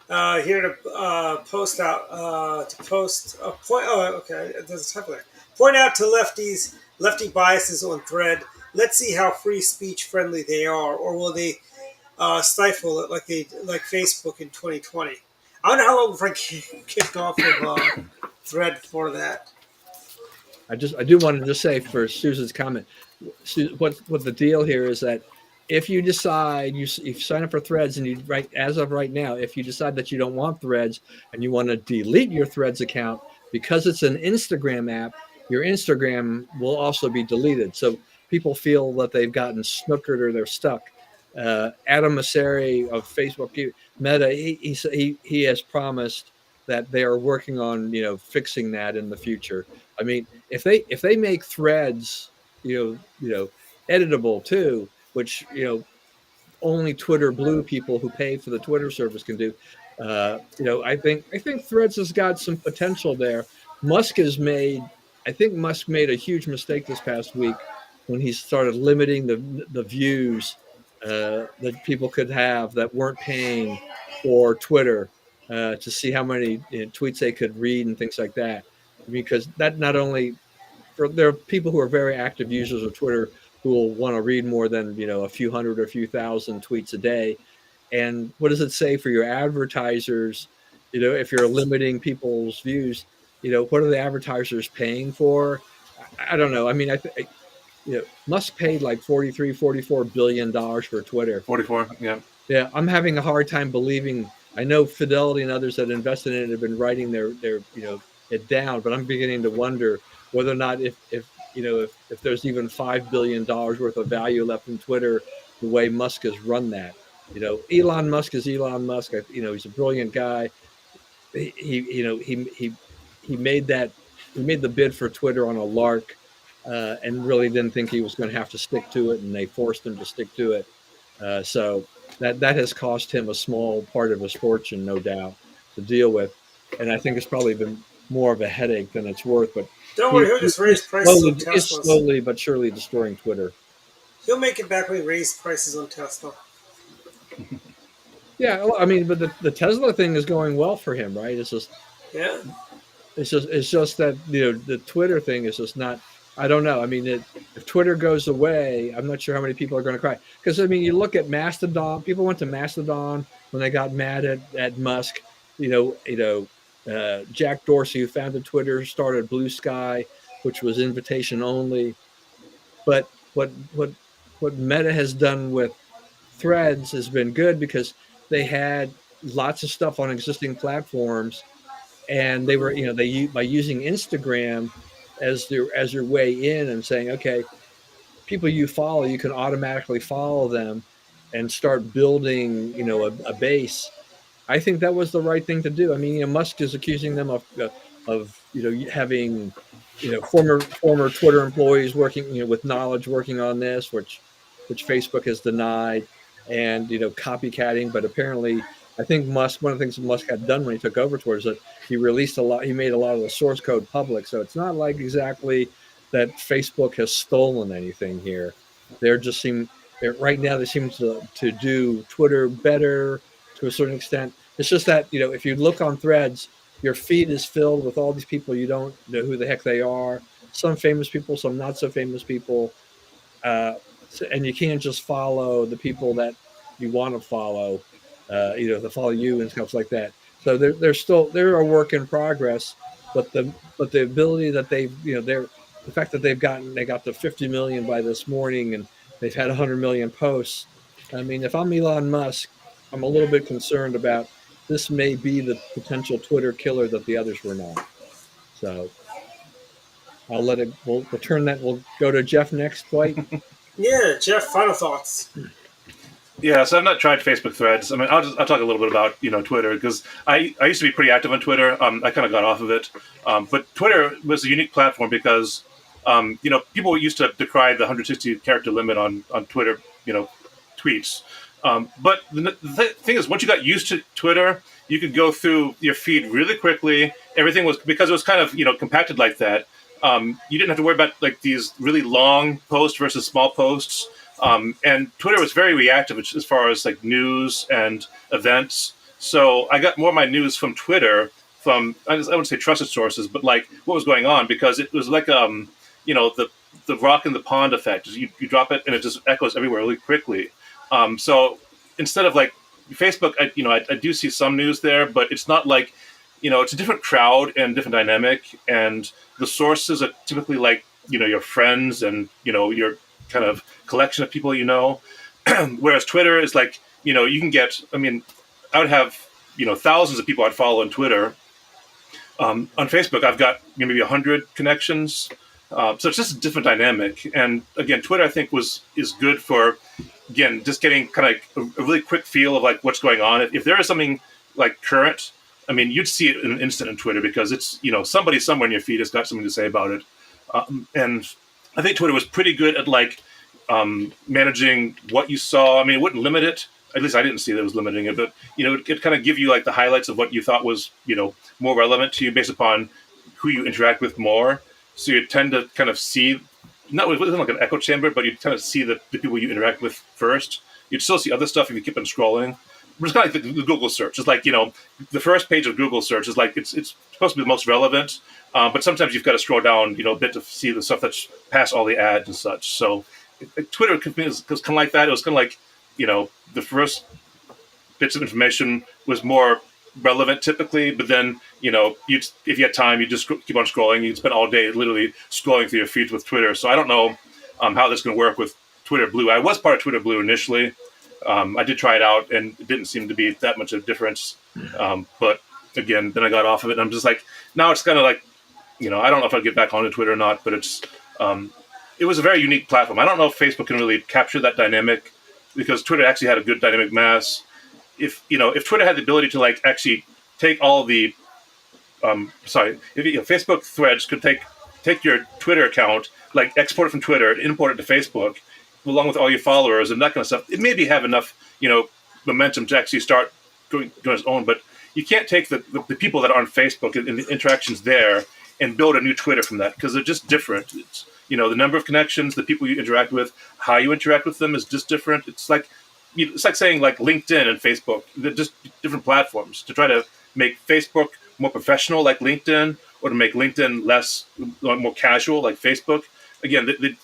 Here to post out to post a point. Oh, okay. There's a typo there. Point out to lefty biases on thread. Let's see how free speech friendly they are, or will they stifle it like Facebook in 2020? I wonder how long before I kicked off of thread for that.
I do want to just say for Susan's comment, what the deal here is that if you decide you sign up for Threads and you right as of right now, if you decide that you don't want Threads and you want to delete your Threads account because it's an Instagram app, your Instagram will also be deleted. So people feel that they've gotten snookered or they're stuck. Adam Mosseri of Facebook, Meta, he has promised that they are working on fixing that in the future. I mean, if they make Threads, editable too, which only Twitter Blue people who pay for the Twitter service can do. I think Threads has got some potential there. Musk has made, I think Musk made a huge mistake this past week when he started limiting the views that people could have that weren't paying for Twitter to see how many tweets they could read and things like that. Because that not only there are people who are very active users of Twitter who will want to read more than a few hundred or a few thousand tweets a day. And what does it say for your advertisers? If you're limiting people's views, what are the advertisers paying for? I don't know. I mean, Musk paid like 43, $44 billion for Twitter.
44. Yeah.
Yeah, I'm having a hard time believing. I know Fidelity and others that invested in it have been writing their it down, but I'm beginning to wonder whether or not if there's even $5 billion worth of value left in Twitter, the way Musk has run that. Elon Musk is Elon Musk. He's a brilliant guy. He made the bid for Twitter on a lark, and really didn't think he was going to have to stick to it, and they forced him to stick to it. So that has cost him a small part of his fortune, no doubt, to deal with, and I think it's probably been more of a headache than it's worth. But
Don't worry, he'll just raise prices on
is
Teslas.
slowly but surely destroying Twitter.
He'll make it back when he raises prices on Tesla.
Yeah, well, I mean, but the Tesla thing is going well for him, right?
Yeah.
It's just that the Twitter thing is just not. I don't know. I mean, if Twitter goes away, I'm not sure how many people are going to cry. Because I mean, you look at Mastodon. People went to Mastodon when they got mad at Musk. Jack Dorsey, who founded Twitter, started Blue Sky, which was invitation only. But what Meta has done with Threads has been good because they had lots of stuff on existing platforms, and they were they by using Instagram as your way in and saying, okay, people you follow, you can automatically follow them and start building a base. I think that was the right thing to do. I mean, Musk is accusing them of having former Twitter employees working with knowledge working on this, which Facebook has denied, and copycatting. But apparently, I think Musk, one of the things Musk had done when he took over Twitter is that he released a lot. He made a lot of the source code public, so it's not like exactly that Facebook has stolen anything here. They're just seem right now they seem to do Twitter better to a certain extent. It's just that if you look on Threads, your feed is filled with all these people you don't know who the heck they are. Some famous people, some not so famous people, and you can't just follow the people that you want to follow. To follow you and stuff like that. So they're a work in progress, but the ability that the fact that they got to 50 million by this morning and they've had 100 million posts. I mean, if I'm Elon Musk, I'm a little bit concerned about this may be the potential Twitter killer that the others were not. So I'll let it. We'll turn that. We'll go to Jeff next. Dwight.
Yeah, Jeff. Final thoughts.
Yeah, so I've not tried Facebook Threads. I mean, I'll talk a little bit about Twitter because I used to be pretty active on Twitter. I kind of got off of it, but Twitter was a unique platform because people used to decry the 160 character limit on Twitter tweets. But the thing is, once you got used to Twitter, you could go through your feed really quickly. Everything was because it was kind of compacted like that. You didn't have to worry about like these really long posts versus small posts. And Twitter was very reactive as far as like news and events. So I got more of my news from Twitter from I wouldn't say trusted sources, but like what was going on because it was like the rock in the pond effect. You drop it and it just echoes everywhere really quickly. So instead of like Facebook, I do see some news there, but it's not like it's a different crowd and different dynamic, and the sources are typically like your friends and your kind of collection of people whereas Twitter is like you can get. I mean, I would have thousands of people I'd follow on Twitter. On Facebook, I've got maybe 100 connections. So it's just a different dynamic. And again, Twitter I think is good for again just getting kind of a really quick feel of like what's going on. If there is something like current, I mean, you'd see it in an instant on Twitter because it's somebody somewhere in your feed has got something to say about it. And I think Twitter was pretty good at like managing what you saw. I mean, it wouldn't limit it. At least I didn't see that it was limiting it, but it kind of give you like the highlights of what you thought was more relevant to you based upon who you interact with more. So you tend to kind of see, not it wasn't like an echo chamber, but you kind of see the people you interact with first. You'd still see other stuff if you keep on scrolling. It's kind of like the Google search. It's like the first page of Google search is like it's supposed to be the most relevant, but sometimes you've got to scroll down a bit to see the stuff that's past all the ads and such. So Twitter was kind of like that. It was kind of like the first bits of information was more relevant typically, but then if you had time, you just keep on scrolling. You'd spend all day literally scrolling through your feeds with Twitter. So I don't know how this is going to work with Twitter Blue. I was part of Twitter Blue initially. I did try it out, and it didn't seem to be that much of a difference. But again, then I got off of it, and I'm just like, now it's kind of like, I don't know if I'll get back onto Twitter or not, but it was a very unique platform. I don't know if Facebook can really capture that dynamic because Twitter actually had a good dynamic mass. If Twitter had the ability to like actually take all the if Facebook Threads could take your Twitter account, like export it from Twitter, import it to Facebook, along with all your followers and that kind of stuff, it maybe have enough momentum to actually start doing its own. But you can't take the people that are on Facebook and the interactions there and build a new Twitter from that because they're just different. It's the number of connections, the people you interact with, how you interact with them is just different. It's like saying like LinkedIn and Facebook. They're just different platforms. To try to make Facebook more professional like LinkedIn, or to make LinkedIn more casual like Facebook. Again, they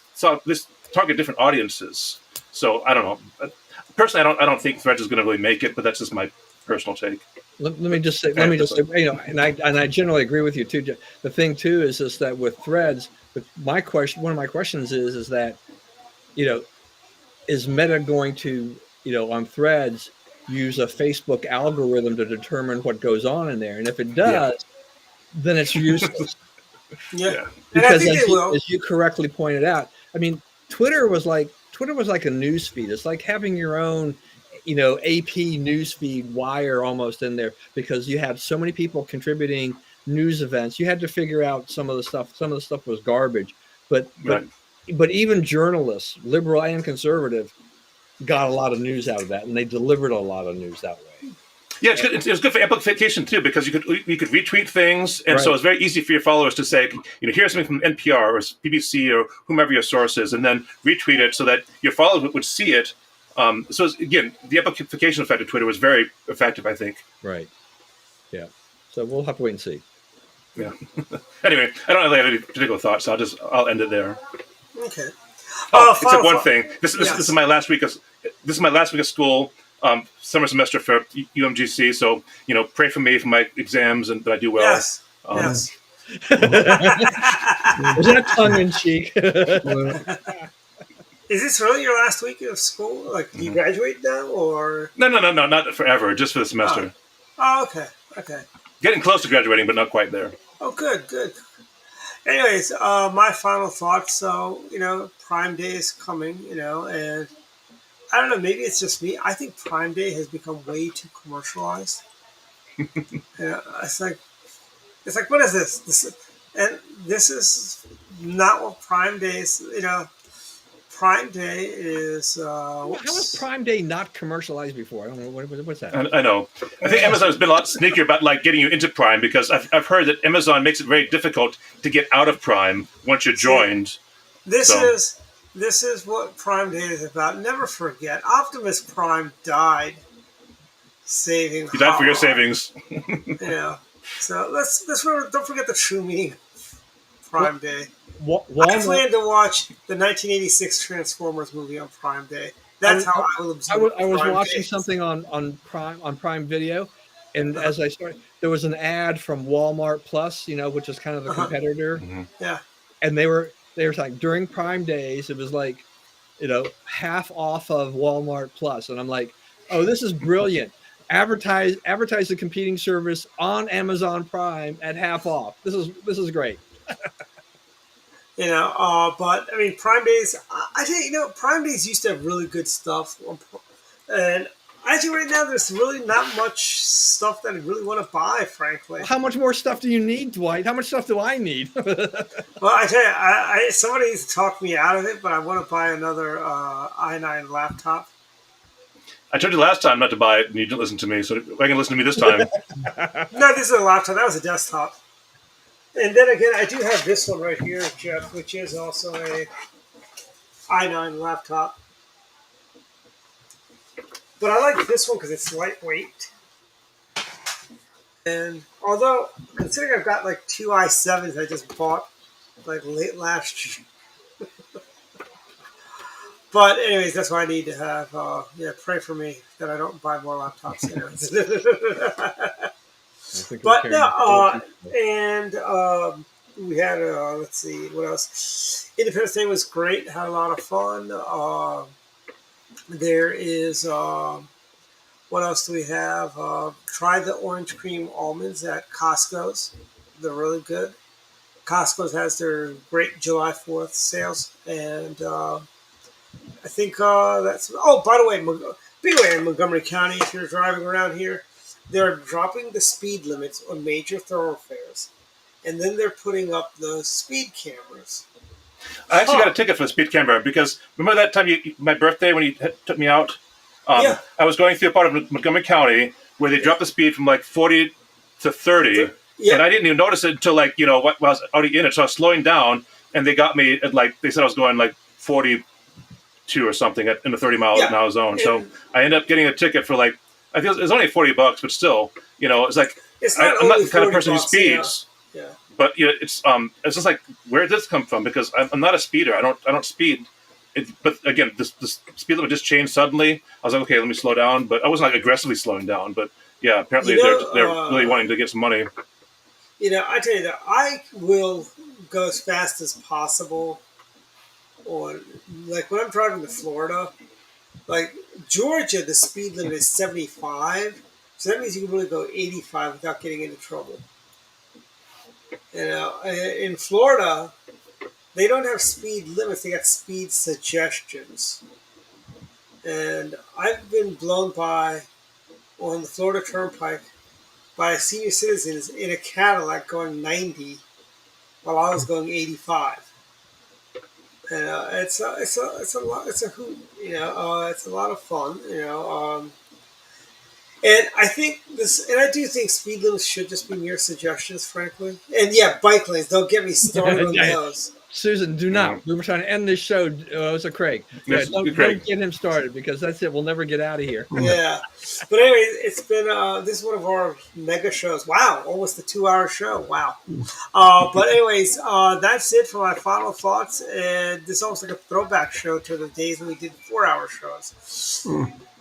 this target different audiences. So I don't know. Personally, I don't think Threads is going to really make it, but that's just my personal take.
Let me just say, and I generally agree with you too. The thing too is that with Threads, one of my questions is that, is Meta going to, on Threads use a Facebook algorithm to determine what goes on in there? And if it does, then it's useless.
Yeah.
Because as you correctly pointed out, I mean, Twitter was like a news feed. It's like having your own, AP news feed wire almost in there because you had so many people contributing news events. You had to figure out some of the stuff. Some of the stuff was garbage, but even journalists, liberal and conservative, got a lot of news out of that, and they delivered a lot of news that way.
Yeah, it was good for amplification too because you could retweet things, and so it's very easy for your followers to say, here's something from NPR or BBC or whomever your source is, and then retweet it so that your followers would see it. So again, the amplification effect of Twitter was very effective, I think.
Right. Yeah. So we'll have to wait and see.
Yeah. Anyway, I don't really have any particular thoughts, so I'll end it there.
Okay.
Except one thing. This is my last week of school. Summer semester for UMGC, so pray for me for my exams and that I do well.
Yes. Yes.
Was that tongue in cheek?
Is this really your last week of school? Like, do you graduate now, or
no, not forever, just for the semester.
Oh, okay.
Getting close to graduating, but not quite there.
Oh, good. Anyways, my final thoughts. So, Prime Day is coming, and I don't know. Maybe it's just me. I think Prime Day has become way too commercialized. It's like what is this? And this is not what Prime Day is. Prime Day is.
How was Prime Day not commercialized before? I don't know what's that.
I know. I think Amazon has been a lot sneakier about like getting you into Prime because I've heard that Amazon makes it very difficult to get out of Prime once you're joined.
This is what Prime Day is about. Never forget, Optimus Prime died saving.
You died for your savings.
So let's remember, don't forget the true meaning of Prime Day. I plan to watch the 1986 Transformers movie on Prime Day. That's how I will observe.
I was watching something on Prime Video, and as I started, there was an ad from Walmart Plus, which is kind of a competitor.
Mm-hmm.
Yeah,
and they were like during Prime Days, it was like, half off of Walmart Plus, and I'm like, oh, this is brilliant. Advertise the competing service on Amazon Prime at half off. This is great.
But I mean, Prime Days. I think Prime Days used to have really good stuff, and actually, right now there's really not much stuff that I really want to buy. Frankly,
how much more stuff do you need, Dwight? How much stuff do I need?
Well, I tell you, somebody's talked me out of it, but I want to buy another i9 laptop.
I told you last time not to buy it, and you didn't listen to me, so I can listen to me this time.
No, this is a laptop. That was a desktop. And then again, I do have this one right here, Jeff, which is also a i9 laptop. But I like this one because it's lightweight. And although, considering I've got like two i7s I just bought like late last year. But anyways, that's why I need to have, pray for me that I don't buy more laptops. But no, we had, let's see, what else? Independence Day was great, had a lot of fun. There is, what else do we have? Try the orange cream almonds at Costco's. They're really good. Costco's has their great July 4th sales. And I think that's, oh, by the way, beware in Montgomery County, if you're driving around here, they're dropping the speed limits on major thoroughfares, and then they're putting up the speed cameras.
I actually got a ticket for the speed camera because remember that time my birthday when you took me out? I was going through a part of Montgomery County where they dropped the speed from like 40 to 30, and I didn't even notice it until like, when I was already in it. So I was slowing down, and they got me at like, they said I was going like 42 or something in the 30 mile an hour zone. So I ended up getting a ticket for like, I think it was only $40, but still, it's like I'm not the kind of person who speeds. Yeah. But it's just like, where did this come from? Because I'm not a speeder. I don't speed. But again, the speed limit just changed suddenly. I was like, okay, let me slow down. But I wasn't like aggressively slowing down. But yeah, apparently they're really wanting to get some money.
I tell you that I will go as fast as possible. On like when I'm driving to Florida. Like Georgia, the speed limit is 75, so that means you can really go 85 without getting into trouble. In Florida, they don't have speed limits; they got speed suggestions. And I've been blown by on the Florida Turnpike by senior citizens in a Cadillac going 90, while I was going 85. And it's a hoot, it's a lot of fun, and I think I do think speed limits should just be mere suggestions, frankly. And yeah, bike lanes, don't get me started on those.
Susan, do not. We were trying to end this show. So Craig.
Yes,
don't get him started because that's it. We'll never get out of here.
Yeah. But anyway, it's been, this is one of our mega shows. Wow. Almost a 2-hour show. Wow. But anyways, that's it for my final thoughts. And this is almost like a throwback show to the days when we did 4-hour shows.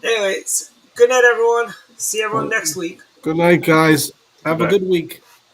Anyways, good night, everyone. See everyone next week.
Good night, guys. Have a good week.